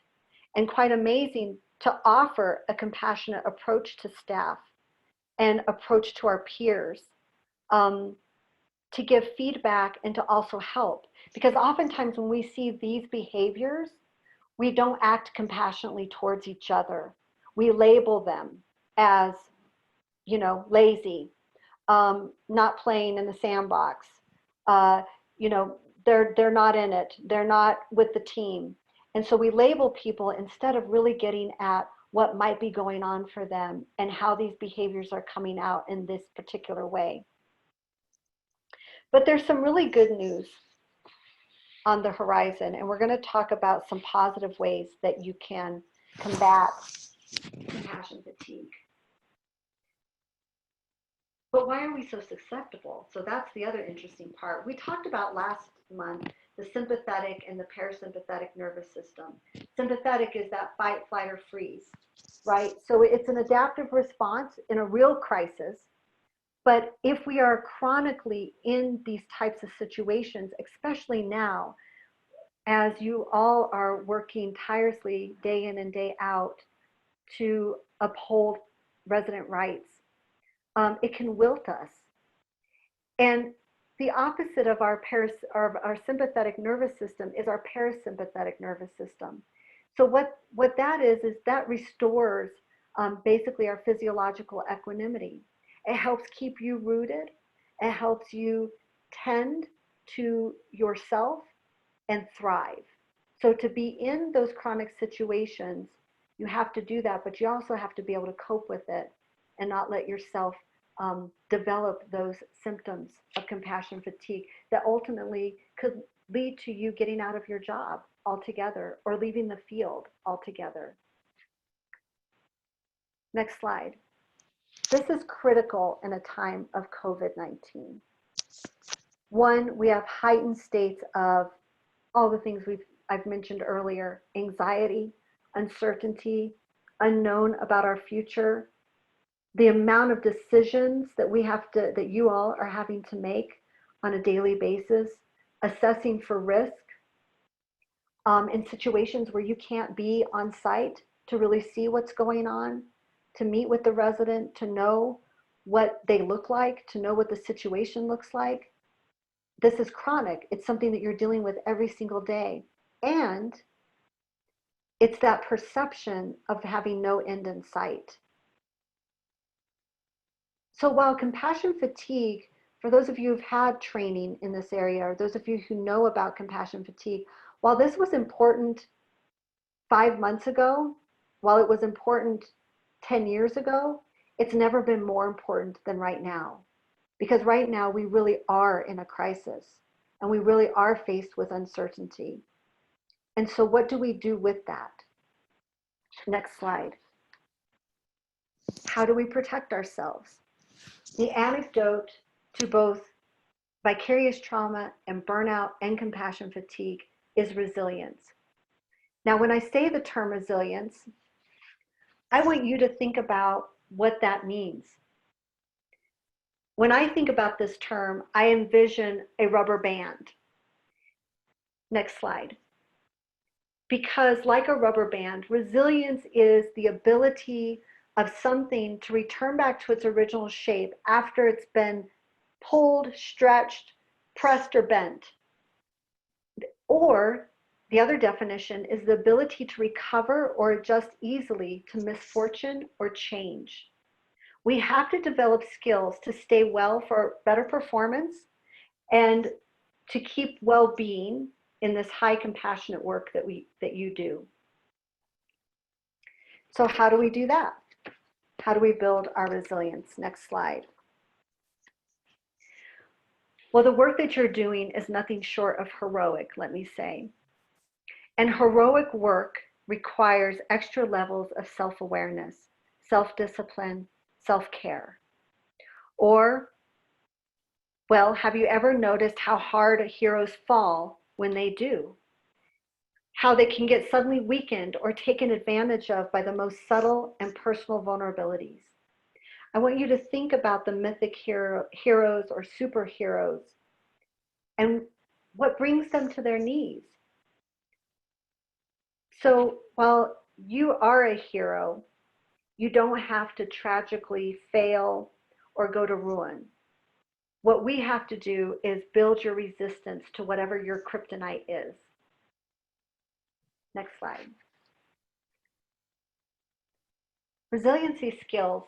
and quite amazing to offer a compassionate approach to staff and approach to our peers, to give feedback and to also help. Because oftentimes when we see these behaviors, we don't act compassionately towards each other. We label them as, you know, lazy, not playing in the sandbox, you know, they're not in it, they're not with the team. And so we label people instead of really getting at what might be going on for them and how these behaviors are coming out in this particular way. But there's some really good news on the horizon, and we're going to talk about some positive ways that you can combat compassion fatigue. But why are we so susceptible? So that's the other interesting part. We talked about last month the sympathetic and the parasympathetic nervous system. Sympathetic is that fight, flight, or freeze, right? So it's an adaptive response in a real crisis. But if we are chronically in these types of situations, especially now, as you all are working tirelessly day in and day out to uphold resident rights, it can wilt us. And the opposite of our sympathetic nervous system is our parasympathetic nervous system. So what that is that restores basically our physiological equanimity. It helps keep you rooted. It helps you tend to yourself and thrive. So to be in those chronic situations, you have to do that, but you also have to be able to cope with it and not let yourself develop those symptoms of compassion fatigue that ultimately could lead to you getting out of your job altogether or leaving the field altogether. Next slide. This is critical in a time of COVID-19. One, we have heightened states of all the things I've mentioned earlier: anxiety, uncertainty, unknown about our future, the amount of decisions that you all are having to make on a daily basis, assessing for risk, in situations where you can't be on site to really see what's going on, to meet with the resident, to know what they look like, to know what the situation looks like. This is chronic. It's something that you're dealing with every single day. And it's that perception of having no end in sight. So while compassion fatigue, for those of you who've had training in this area, or those of you who know about compassion fatigue, while this was important 5 months ago, while it was important 10 years ago, it's never been more important than right now. Because right now we really are in a crisis and we really are faced with uncertainty. And so what do we do with that? Next slide. How do we protect ourselves? The antidote to both vicarious trauma and burnout and compassion fatigue is resilience. Now, when I say the term resilience, I want you to think about what that means. When I think about this term, I envision a rubber band. Next slide. Because like a rubber band, resilience is the ability of something to return back to its original shape after it's been pulled, stretched, pressed, or bent. Or the other definition is the ability to recover or adjust easily to misfortune or change. We have to develop skills to stay well for better performance and to keep well-being in this high compassionate work that you do. So how do we do that? How do we build our resilience? Next slide. Well, the work that you're doing is nothing short of heroic, let me say. And heroic work requires extra levels of self-awareness, self-discipline, self-care. Or, well, have you ever noticed how hard heroes fall when they do? How they can get suddenly weakened or taken advantage of by the most subtle and personal vulnerabilities. I want you to think about the mythic heroes or superheroes and what brings them to their knees. So while you are a hero, you don't have to tragically fail or go to ruin. What we have to do is build your resistance to whatever your kryptonite is. Next slide. Resiliency skills,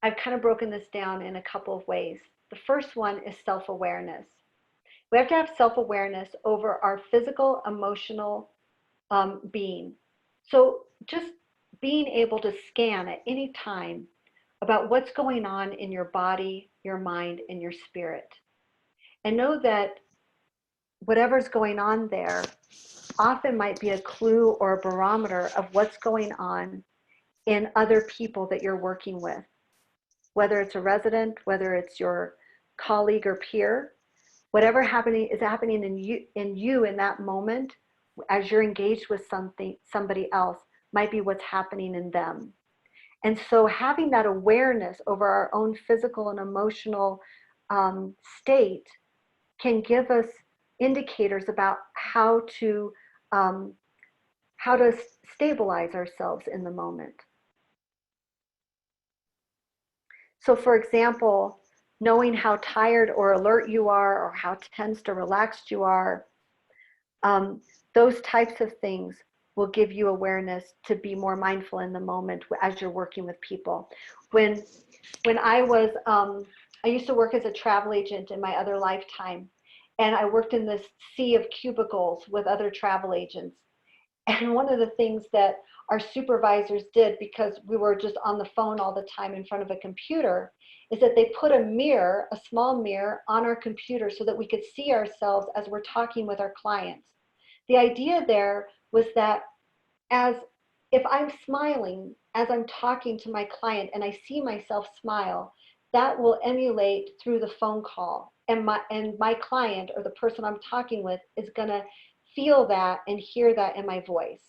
I've kind of broken this down in a couple of ways. The first one is self-awareness. We have to have self-awareness over our physical, emotional being. So just being able to scan at any time about what's going on in your body, your mind, and your spirit. And know that whatever's going on there often might be a clue or a barometer of what's going on in other people that you're working with. Whether it's a resident, whether it's your colleague or peer, whatever is happening in you in that moment as you're engaged with somebody else might be what's happening in them. And so having that awareness over our own physical and emotional state can give us indicators about how to stabilize ourselves in the moment. So for example, knowing how tired or alert you are or how tensed or relaxed you are, those types of things will give you awareness to be more mindful in the moment as you're working with people. When I used to work as a travel agent in my other lifetime, and I worked in this sea of cubicles with other travel agents. And one of the things that our supervisors did, because we were just on the phone all the time in front of a computer, is that they put a mirror, a small mirror, on our computer so that we could see ourselves as we're talking with our clients. The idea there was that if I'm smiling as I'm talking to my client and I see myself smile, that will emulate through the phone call. And my client or the person I'm talking with is going to feel that and hear that in my voice.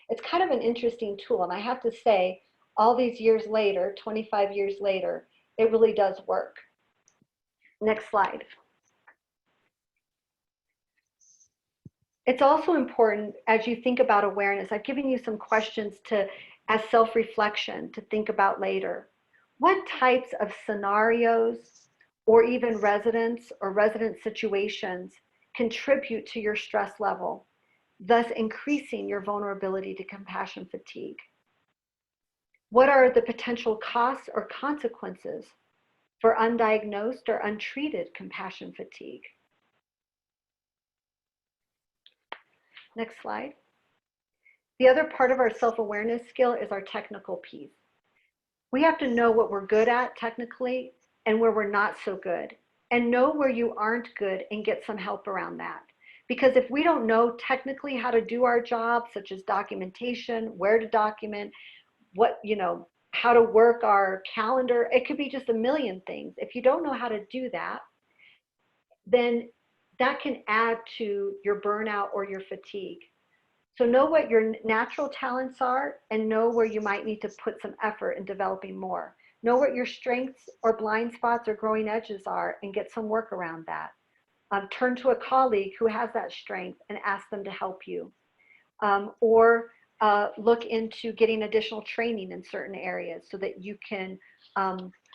It's kind of an interesting tool. And I have to say, all these years later, 25 years later, it really does work. Next slide. It's also important as you think about awareness. I've given you some questions as self-reflection to think about later. What types of scenarios or even residents or resident situations contribute to your stress level, thus increasing your vulnerability to compassion fatigue? What are the potential costs or consequences for undiagnosed or untreated compassion fatigue? Next slide. The other part of our self-awareness skill is our technical piece. We have to know what we're good at technically and where we're not so good, and know where you aren't good and get some help around that. Because if we don't know technically how to do our job, such as documentation, where to document, how to work our calendar, it could be just a million things. If you don't know how to do that, then that can add to your burnout or your fatigue. So know what your natural talents are and know where you might need to put some effort in developing more. Know what your strengths or blind spots or growing edges are and get some work around that. Turn to a colleague who has that strength and ask them to help you. Or look into getting additional training in certain areas so that you can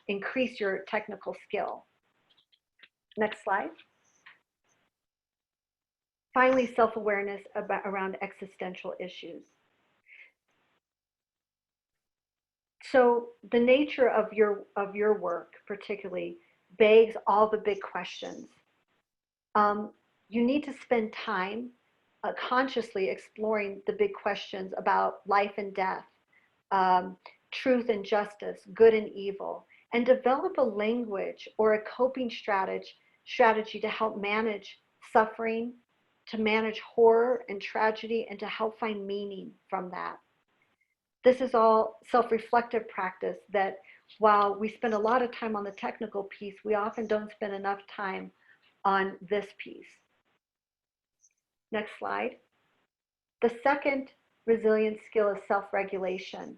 increase your technical skill. Next slide. Finally, self-awareness around existential issues. So the nature of your work particularly begs all the big questions. You need to spend time consciously exploring the big questions about life and death, truth and justice, good and evil, and develop a language or a coping strategy to help manage suffering, to manage horror and tragedy, and to help find meaning from that. This is all self-reflective practice that while we spend a lot of time on the technical piece, we often don't spend enough time on this piece. Next slide. The second resilient skill is self-regulation.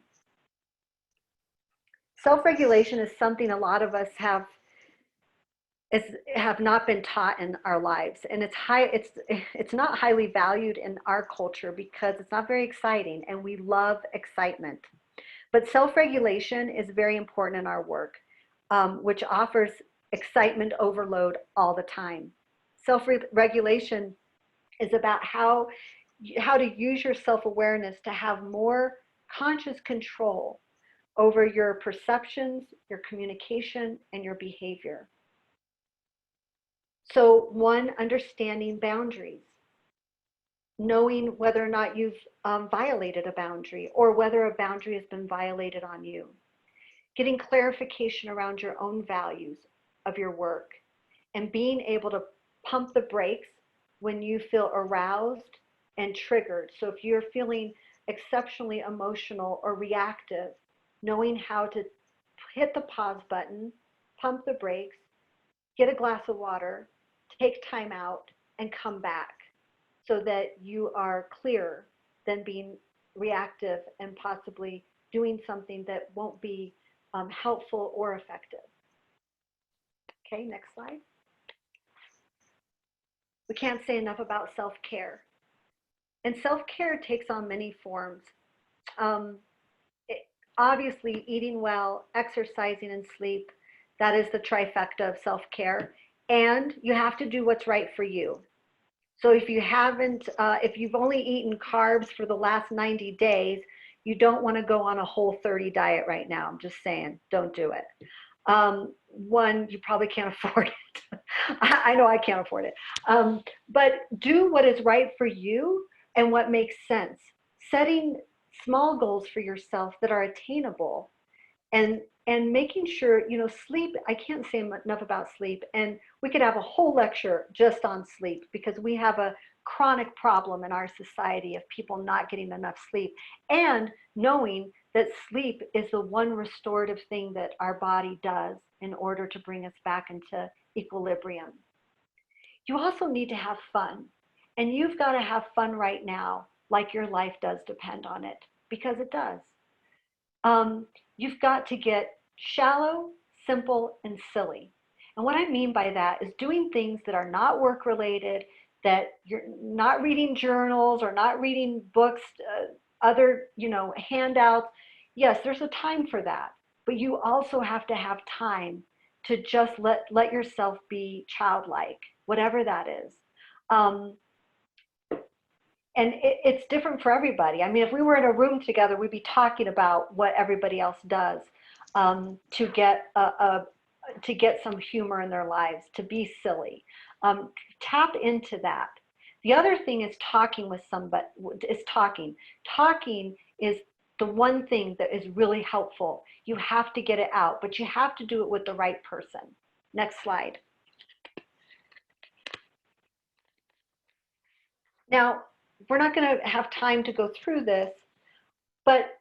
Self-regulation is something a lot of us have not been taught in our lives, and it's not highly valued in our culture because it's not very exciting, and we love excitement. But self-regulation is very important in our work, which offers excitement overload all the time. Self-regulation is about how to use your self-awareness to have more conscious control over your perceptions, your communication, and your behavior. So one, understanding boundaries, knowing whether or not you've violated a boundary or whether a boundary has been violated on you, getting clarification around your own values of your work, and being able to pump the brakes when you feel aroused and triggered. So if you're feeling exceptionally emotional or reactive, knowing how to hit the pause button, pump the brakes, get a glass of water, take time out, and come back so that you are clearer than being reactive and possibly doing something that won't be helpful or effective. Okay, next slide. We can't say enough about self-care. And self-care takes on many forms. Obviously, eating well, exercising, and sleep, that is the trifecta of self-care. And you have to do what's right for you. So if you've only eaten carbs for the last 90 days, you don't want to go on a Whole30 diet right now. I'm just saying, don't do it. One, you probably can't afford it. I know I can't afford it. But do what is right for you and what makes sense. Setting small goals for yourself that are attainable, and making sure, sleep, I can't say enough about sleep, and we could have a whole lecture just on sleep because we have a chronic problem in our society of people not getting enough sleep, and knowing that sleep is the one restorative thing that our body does in order to bring us back into equilibrium. You also need to have fun, and you've got to have fun right now, like your life does depend on it, because it does. You've got to get shallow, simple, and silly. And what I mean by that is doing things that are not work related, that you're not reading journals or not reading books, other, handouts. Yes, there's a time for that, but you also have to have time to just let yourself be childlike, whatever that is. And it's different for everybody. I mean, if we were in a room together, we'd be talking about what everybody else does to get some humor in their lives, to be silly. Tap into that. The other thing is talking with somebody. Talking is the one thing that is really helpful. You have to get it out, but you have to do it with the right person. Next slide. Now, we're not going to have time to go through this, but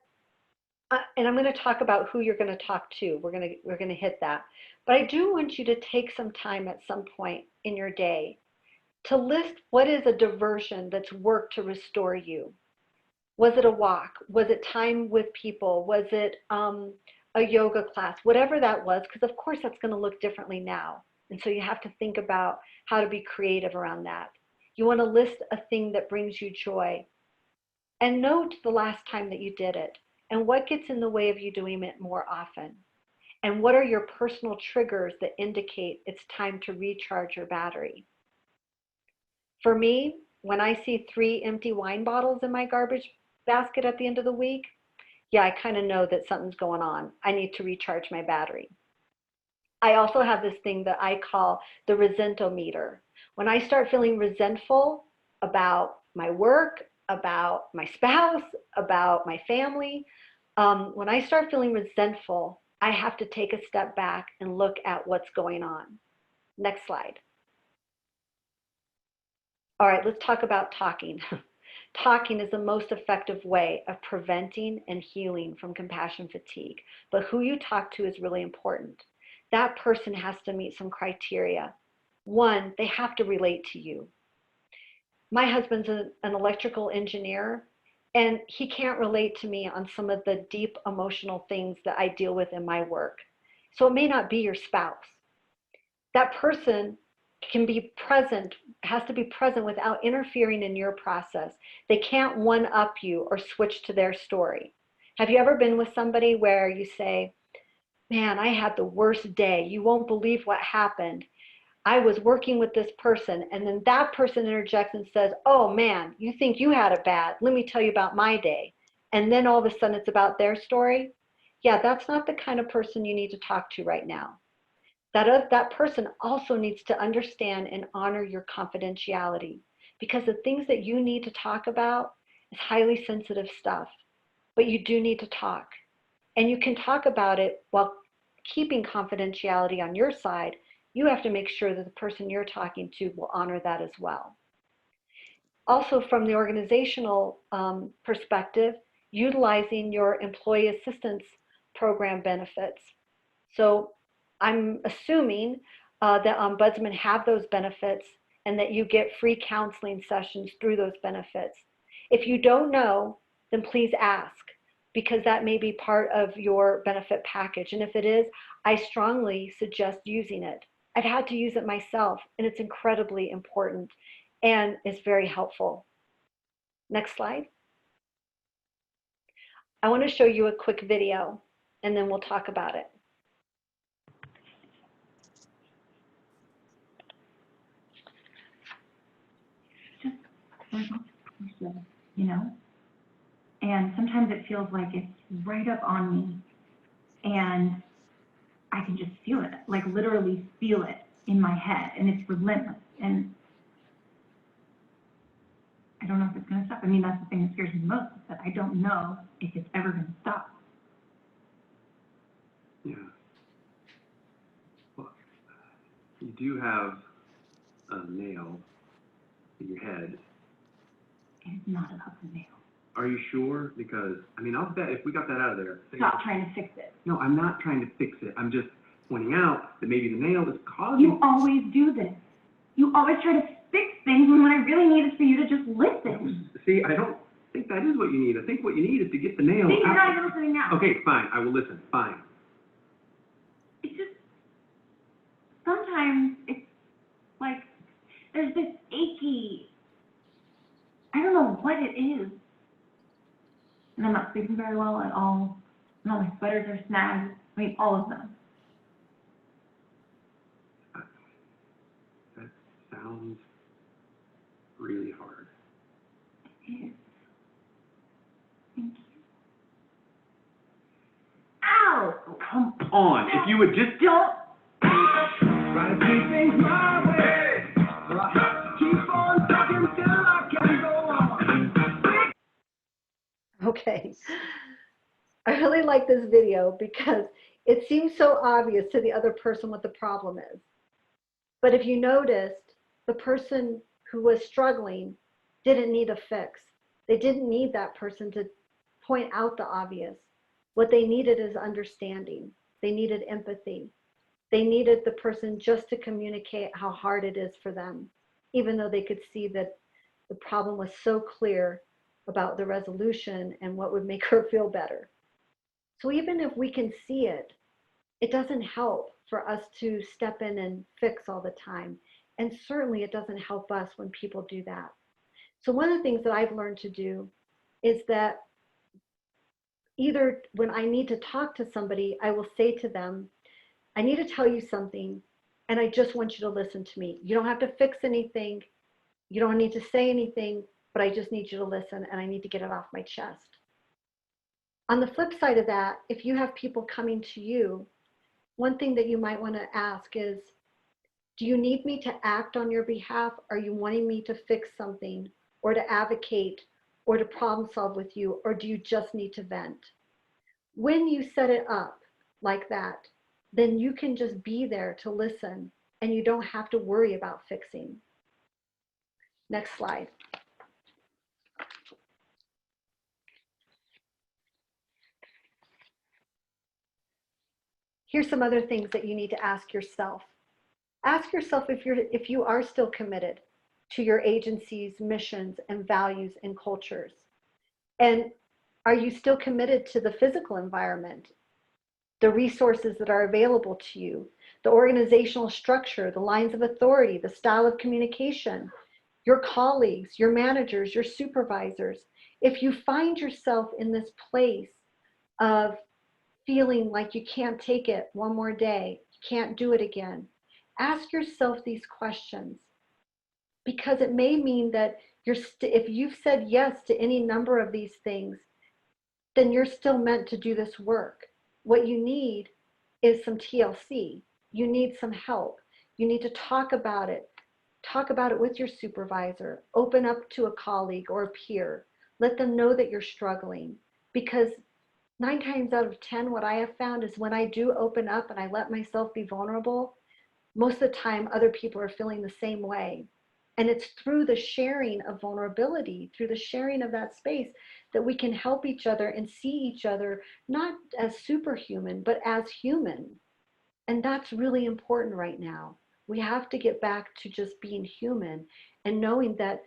and I'm going to talk about who you're going to talk to. We're going to hit that. But I do want you to take some time at some point in your day to list what is a diversion that's worked to restore you. Was it a walk? Was it time with people? Was it a yoga class? Whatever that was, because of course that's going to look differently now. And so you have to think about how to be creative around that. You want to list a thing that brings you joy. and note the last time that you did it and what gets in the way of you doing it more often. And what are your personal triggers that indicate it's time to recharge your battery? For me, when I see 3 empty wine bottles in my garbage basket at the end of the week, yeah, I kind of know that something's going on. I need to recharge my battery. I also have this thing that I call the resentometer. When I start feeling resentful about my work, about my spouse, about my family, when I start feeling resentful, I have to take a step back and look at what's going on. Next slide. All right, let's talk about talking. Talking is the most effective way of preventing and healing from compassion fatigue. But who you talk to is really important. That person has to meet some criteria. 1, they have to relate to you. My husband's an electrical engineer, and he can't relate to me on some of the deep emotional things that I deal with in my work. So it may not be your spouse. That person can be present, has to be present without interfering in your process. They can't one-up you or switch to their story. Have you ever been with somebody where you say, man, I had the worst day. You won't believe what happened. I was working with this person, and then that person interjects and says, oh man, you think you had it bad. Let me tell you about my day. And then all of a sudden it's about their story. Yeah, that's not the kind of person you need to talk to right now. That person also needs to understand and honor your confidentiality, because the things that you need to talk about is highly sensitive stuff, but you do need to talk. And you can talk about it while keeping confidentiality on your side. You have to make sure that the person you're talking to will honor that as well. Also, from the organizational perspective, utilizing your employee assistance program benefits. So I'm assuming that Ombudsman have those benefits and that you get free counseling sessions through those benefits. If you don't know, then please ask, because that may be part of your benefit package. And if it is, I strongly suggest using it. I've had to use it myself, and it's incredibly important and it's very helpful. Next slide. I want to show you a quick video, and then we'll talk about it. You know, and sometimes it feels like it's right up on me, and I can just feel it, like literally feel it in my head, and it's relentless, and I don't know if it's going to stop. I mean, that's the thing that scares me most, is that I don't know if it's ever going to stop. Yeah. Well, you do have a nail in your head. It's not about the nail. Are you sure? Because, I mean, I'll bet if we got that out of there. Stop trying to fix it. No, I'm not trying to fix it. I'm just pointing out that maybe the nail is causing. You always do this. You always try to fix things when what I really need is for you to just listen. See, I don't think that is what you need. I think what you need is to get the nail See, you're out. not even listening now. Okay, fine. I will listen. Fine. It's just, sometimes it's like, there's this achy, I don't know what it is. And I'm not sleeping very well at all. And all my sweaters are snagged. I mean, all of them. That sounds really hard. It is. Thank you. Ow! Oh, come on. If you would just Don't. Try to do things my way. Well, I have to keep on talking till I can go on. Okay. I really like this video because it seems so obvious to the other person what the problem is. But if you noticed, the person who was struggling didn't need a fix. They didn't need that person to point out the obvious. What they needed is understanding. They needed empathy. They needed the person just to communicate how hard it is for them, even though they could see that the problem was so clear about the resolution and what would make her feel better. So even if we can see it, it doesn't help for us to step in and fix all the time. And certainly it doesn't help us when people do that. So one of the things that I've learned to do is that either when I need to talk to somebody, I will say to them, I need to tell you something, and I just want you to listen to me. You don't have to fix anything. You don't need to say anything, but I just need you to listen, and I need to get it off my chest. On the flip side of that, if you have people coming to you, one thing that you might want to ask is, do you need me to act on your behalf? Are you wanting me to fix something or to advocate or to problem solve with you, or do you just need to vent? When you set it up like that, then you can just be there to listen and you don't have to worry about fixing. Next slide. Here's some other things that you need to ask yourself. Ask yourself if you are still committed to your agency's missions and values and cultures. And are you still committed to the physical environment, the resources that are available to you, the organizational structure, the lines of authority, the style of communication, your colleagues, your managers, your supervisors? If you find yourself in this place of feeling like you can't take it one more day, you can't do it again, ask yourself these questions, because it may mean that if you've said yes to any number of these things, then you're still meant to do this work. What you need is some TLC. You need some help. You need to talk about it. Talk about it with your supervisor. Open up to a colleague or a peer. Let them know that you're struggling, because 9 times out of 10, what I have found is when I do open up and I let myself be vulnerable, most of the time other people are feeling the same way. And it's through the sharing of vulnerability, through the sharing of that space, that we can help each other and see each other not as superhuman, but as human. And that's really important right now. We have to get back to just being human and knowing that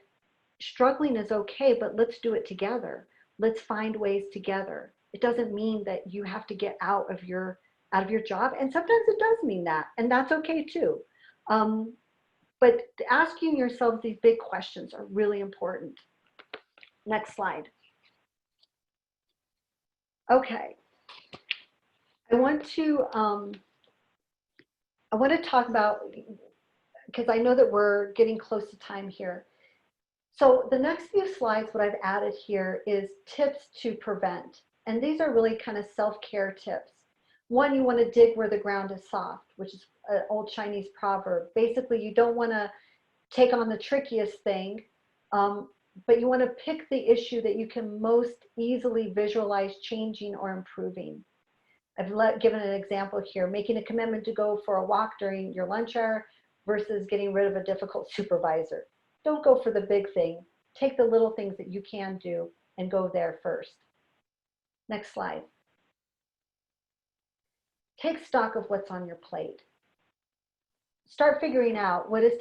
struggling is okay, but let's do it together. Let's find ways together. It doesn't mean that you have to get out of your job. And sometimes it does mean that, and that's okay too. But asking yourselves these big questions are really important. Next slide. Okay. I want to talk about, because I know that we're getting close to time here. So the next few slides, what I've added here is tips to prevent. And these are really kind of self-care tips. One, you want to dig where the ground is soft, which is an old Chinese proverb. Basically, you don't want to take on the trickiest thing, but you want to pick the issue that you can most easily visualize changing or improving. I've given an example here, making a commitment to go for a walk during your lunch hour versus getting rid of a difficult supervisor. Don't go for the big thing. Take the little things that you can do and go there first. Next slide. Take stock of what's on your plate. Start figuring out what is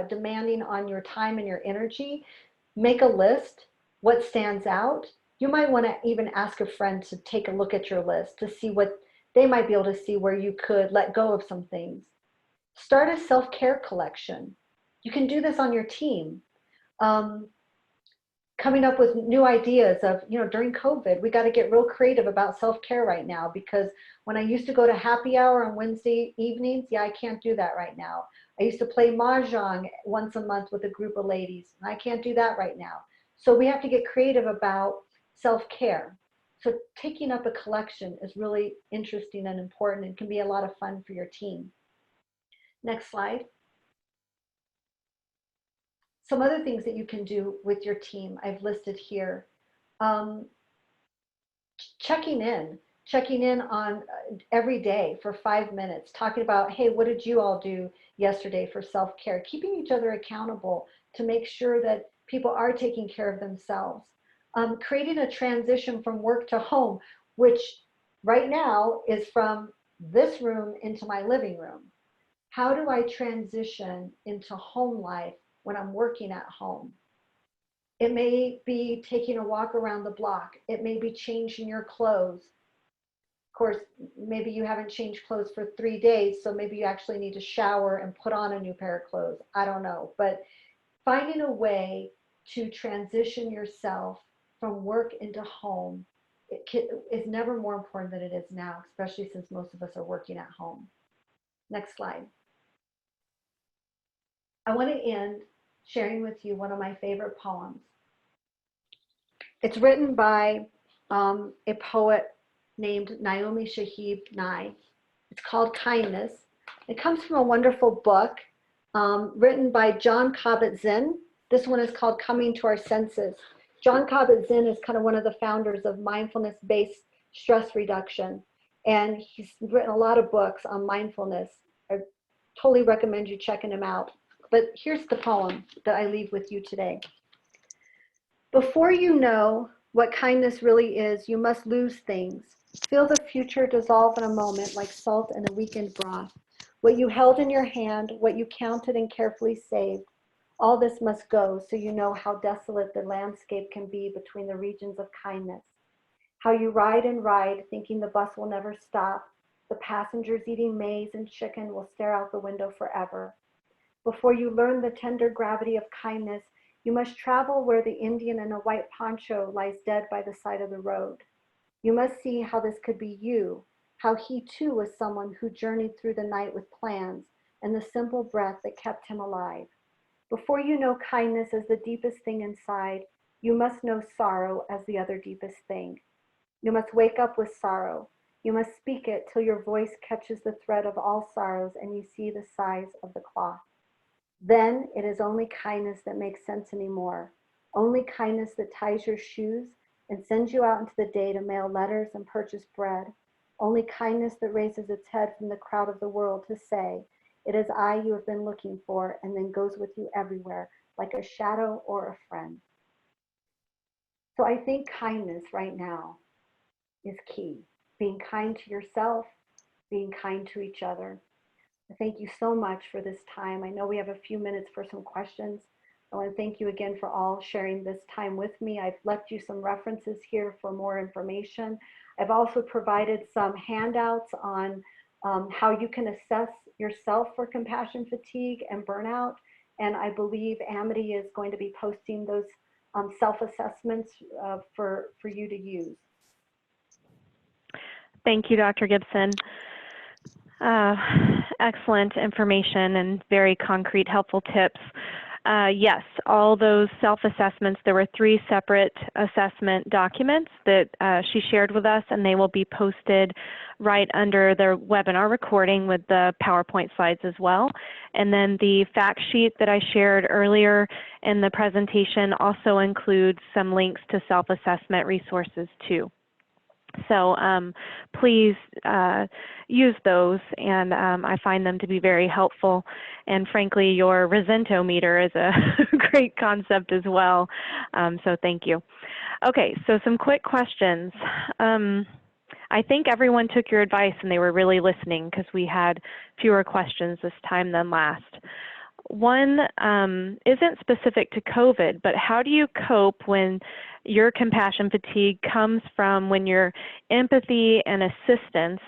demanding on your time and your energy. Make a list. What stands out? You might want to even ask a friend to take a look at your list to see what they might be able to see where you could let go of some things. Start a self-care collection. You can do this on your team. Coming up with new ideas of, during COVID, we got to get real creative about self-care right now, because when I used to go to happy hour on Wednesday evenings, I can't do that right now. I used to play mahjong once a month with a group of ladies, and I can't do that right now. So we have to get creative about self-care. So taking up a collection is really interesting and important and can be a lot of fun for your team. Next slide. Some other things that you can do with your team, I've listed here. Checking in on every day for 5 minutes, talking about, hey, what did you all do yesterday for self-care? Keeping each other accountable to make sure that people are taking care of themselves. Creating a transition from work to home, which right now is from this room into my living room. How do I transition into home life when I'm working at home? It may be taking a walk around the block. It may be changing your clothes. Of course, maybe you haven't changed clothes for 3 days, so maybe you actually need to shower and put on a new pair of clothes. I don't know, but finding a way to transition yourself from work into home is never more important than it is now, especially since most of us are working at home. Next slide. I want to end sharing with you one of my favorite poems. It's written by a poet named Naomi Shihab Nye. It's called Kindness. It comes from a wonderful book written by Jon Kabat-Zinn. This one is called Coming to Our Senses. Jon Kabat-Zinn is kind of one of the founders of mindfulness-based stress reduction. And he's written a lot of books on mindfulness. I totally recommend you checking him out. But here's the poem that I leave with you today. Before you know what kindness really is, you must lose things. Feel the future dissolve in a moment like salt in a weakened broth. What you held in your hand, what you counted and carefully saved, all this must go so you know how desolate the landscape can be between the regions of kindness. How you ride and ride, thinking the bus will never stop. The passengers eating maize and chicken will stare out the window forever. Before you learn the tender gravity of kindness, you must travel where the Indian in a white poncho lies dead by the side of the road. You must see how this could be you, how he too was someone who journeyed through the night with plans and the simple breath that kept him alive. Before you know kindness as the deepest thing inside, you must know sorrow as the other deepest thing. You must wake up with sorrow. You must speak it till your voice catches the thread of all sorrows and you see the size of the cloth. Then it is only kindness that makes sense anymore. Only kindness that ties your shoes and sends you out into the day to mail letters and purchase bread. Only kindness that raises its head from the crowd of the world to say, it is I you have been looking for, and then goes with you everywhere, like a shadow or a friend. So I think kindness right now is key. Being kind to yourself, being kind to each other. Thank you so much for this time. I know we have a few minutes for some questions. I want to thank you again for all sharing this time with me. I've left you some references here for more information. I've also provided some handouts on how you can assess yourself for compassion fatigue and burnout. And I believe Amity is going to be posting those self-assessments for you to use. Thank you, Dr. Gibson. Excellent information and very concrete, helpful tips. Yes, all those self-assessments, there were 3 separate assessment documents that she shared with us, and they will be posted right under the webinar recording with the PowerPoint slides as well. And then the fact sheet that I shared earlier in the presentation also includes some links to self-assessment resources too. So please use those, and I find them to be very helpful. And frankly, your Resento-meter is a great concept as well, so thank you. Okay, so some quick questions. I think everyone took your advice and they were really listening because we had fewer questions this time than last. One isn't specific to COVID, but how do you cope when your compassion fatigue comes from when your empathy and assistance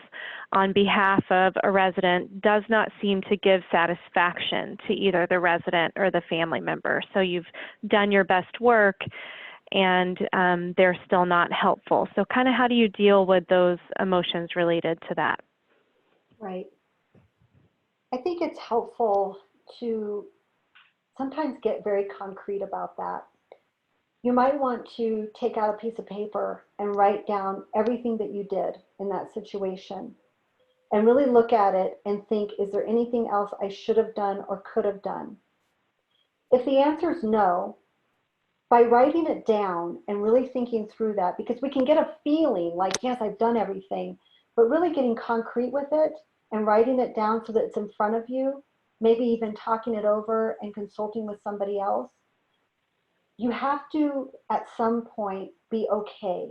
on behalf of a resident does not seem to give satisfaction to either the resident or the family member? So you've done your best work and they're still not helpful. So kind of how do you deal with those emotions related to that? Right. I think it's helpful to sometimes get very concrete about that. You might want to take out a piece of paper and write down everything that you did in that situation and really look at it and think, is there anything else I should have done or could have done? If the answer is no, by writing it down and really thinking through that, because we can get a feeling like, yes, I've done everything, but really getting concrete with it and writing it down so that it's in front of you, maybe even talking it over and consulting with somebody else. You have to, at some point, be okay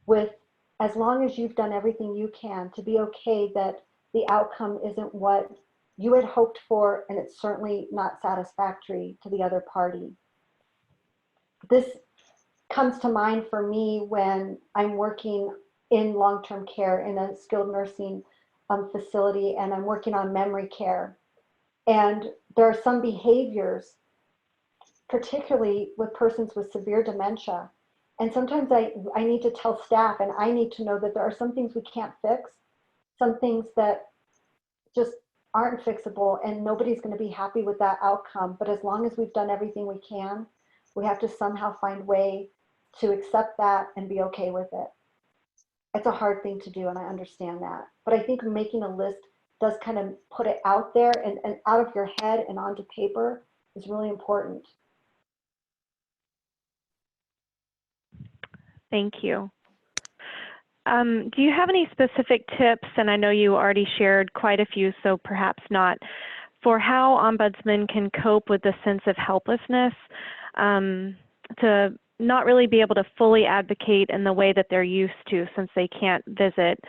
with, as long as you've done everything you can, to be okay that the outcome isn't what you had hoped for, and it's certainly not satisfactory to the other party. This comes to mind for me when I'm working in long-term care in a skilled nursing facility, and I'm working on memory care. And there are some behaviors, particularly with persons with severe dementia, And sometimes I need to tell staff, and I need to know that there are some things we can't fix, some things that just aren't fixable, and nobody's going to be happy with that outcome. But as long as we've done everything we can, we have to somehow find a way to accept that and be okay with it. It's a hard thing to do, and I understand that. But I think making a list does kind of put it out there and out of your head and onto paper is really important. Thank you. Do you have any specific tips, and I know you already shared quite a few, so perhaps not, for how ombudsmen can cope with the sense of helplessness to not really be able to fully advocate in the way that they're used to, since they can't visit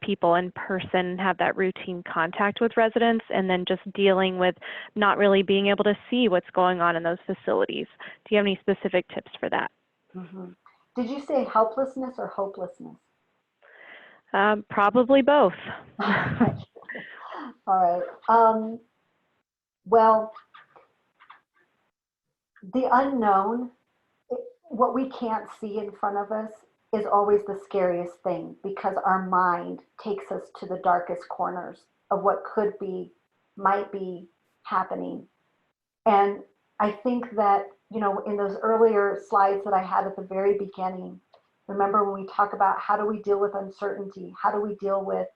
people in person and have that routine contact with residents, and then just dealing with not really being able to see what's going on in those facilities? Do you have any specific tips for that? Mm-hmm. Did you say helplessness or hopelessness? Probably both. Okay. All right. Well, the unknown, what we can't see in front of us, is always the scariest thing, because our mind takes us to the darkest corners of what could be, might be happening. And I think that, you know, in those earlier slides that I had at the very beginning, remember when we talk about how do we deal with uncertainty? How do we deal with,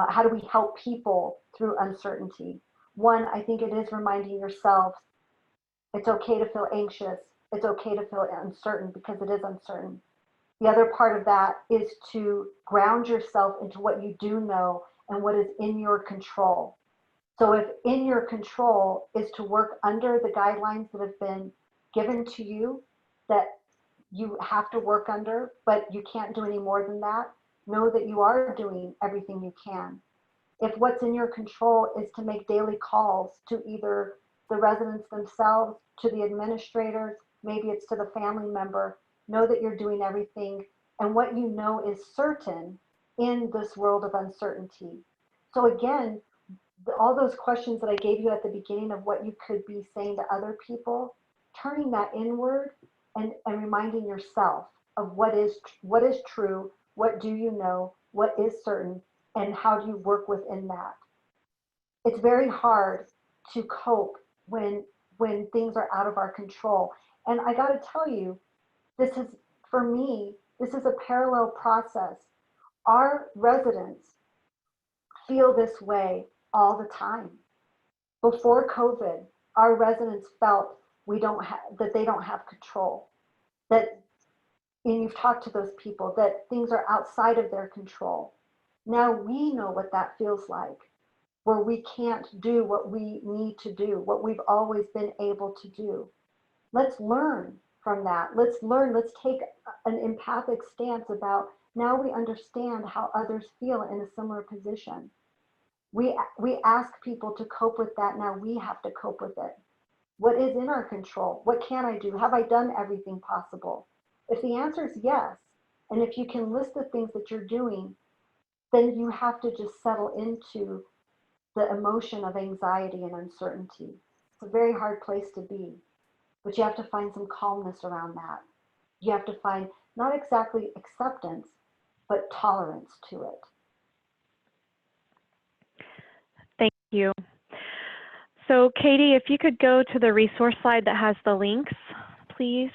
how do we help people through uncertainty? One, I think it is reminding yourself it's okay to feel anxious. It's okay to feel uncertain, because it is uncertain. The other part of that is to ground yourself into what you do know and what is in your control. So if in your control is to work under the guidelines that have been given to you, that you have to work under, but you can't do any more than that, know that you are doing everything you can. If what's in your control is to make daily calls to either the residents themselves, to the administrators, maybe it's to the family member, know that you're doing everything, and what you know is certain in this world of uncertainty. So again, all those questions that I gave you at the beginning of what you could be saying to other people, turning that inward and reminding yourself of what is true, what do you know, what is certain, and how do you work within that. It's very hard to cope when things are out of our control. And I got to tell you, this is, for me, this is a parallel process. Our residents feel this way all the time. Before COVID, our residents felt that they don't have control, that, and you've talked to those people, that things are outside of their control. Now we know what that feels like, where we can't do what we need to do, what we've always been able to do. Let's learn from that. Let's take an empathic stance about, now we understand how others feel in a similar position. We ask people to cope with that. Now we have to cope with it. What is in our control? What can I do? Have I done everything possible? If the answer is yes, and if you can list the things that you're doing, then you have to just settle into the emotion of anxiety and uncertainty. It's a very hard place to be, but you have to find some calmness around that. You have to find not exactly acceptance, but tolerance to it. Thank you. So Katie, if you could go to the resource slide that has the links, please.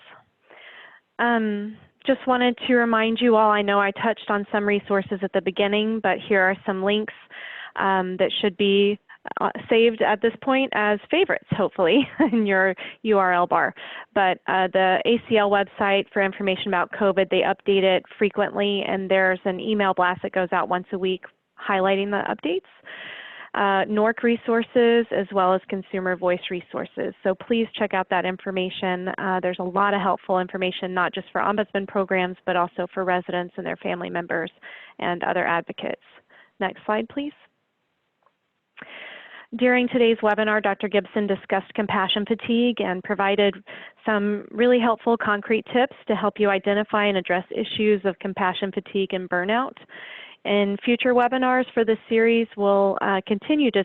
Just wanted to remind you all, I know I touched on some resources at the beginning, but here are some links that should be saved at this point as favorites, hopefully, in your URL bar. But the ACL website, for information about COVID, they update it frequently, and there's an email blast that goes out once a week highlighting the updates. NORC resources, as well as consumer voice resources. So please check out that information. There's a lot of helpful information, not just for ombudsman programs, but also for residents and their family members and other advocates. Next slide, please. During today's webinar, Dr. Gibson discussed compassion fatigue and provided some really helpful concrete tips to help you identify and address issues of compassion fatigue and burnout. In future webinars for this series, we'll continue to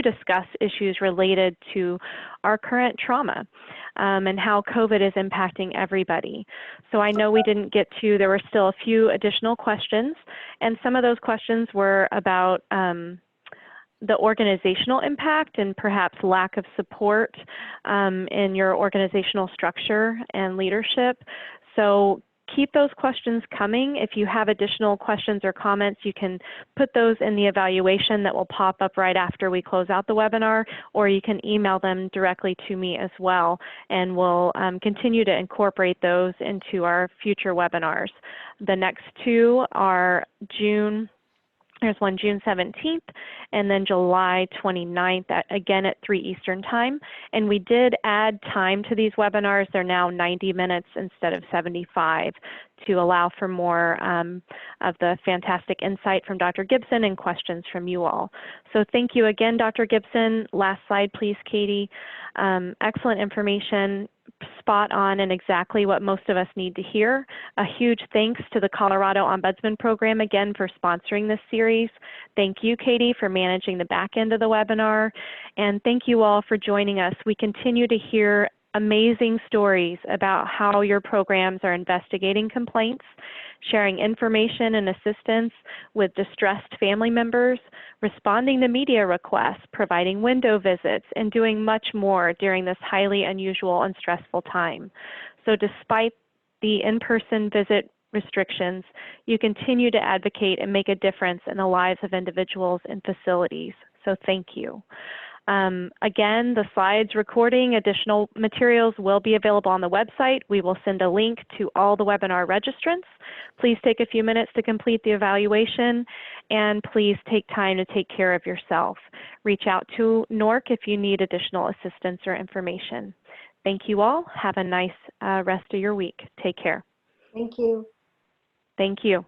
discuss issues related to our current trauma. and how COVID is impacting everybody. So I know we didn't get to, there were still a few additional questions, and some of those questions were about the organizational impact and perhaps lack of support in your organizational structure and leadership. So keep those questions coming. If you have additional questions or comments, you can put those in the evaluation that will pop up right after we close out the webinar, or you can email them directly to me as well, and we'll continue to incorporate those into our future webinars. The next two are there's one June 17th and then July 29th, again at 3 Eastern time. And we did add time to these webinars. They're now 90 minutes instead of 75 to allow for more of the fantastic insight from Dr. Gibson and questions from you all. So thank you again, Dr. Gibson. Last slide, please, Katie. Excellent information. Spot on and exactly what most of us need to hear. A huge thanks to the Colorado Ombudsman Program again for sponsoring this series. Thank you, Katie, for managing the back end of the webinar. And thank you all for joining us. We continue to hear amazing stories about how your programs are investigating complaints, sharing information and assistance with distressed family members, responding to media requests, providing window visits, and doing much more during this highly unusual and stressful time. So despite the in-person visit restrictions, you continue to advocate and make a difference in the lives of individuals and facilities. So thank you. Again, the slides, recording, additional materials will be available on the website. We will send a link to all the webinar registrants. Please take a few minutes to complete the evaluation, and please take time to take care of yourself. Reach out to NORC if you need additional assistance or information. Thank you all. Have a nice rest of your week. Take care. Thank you. Thank you.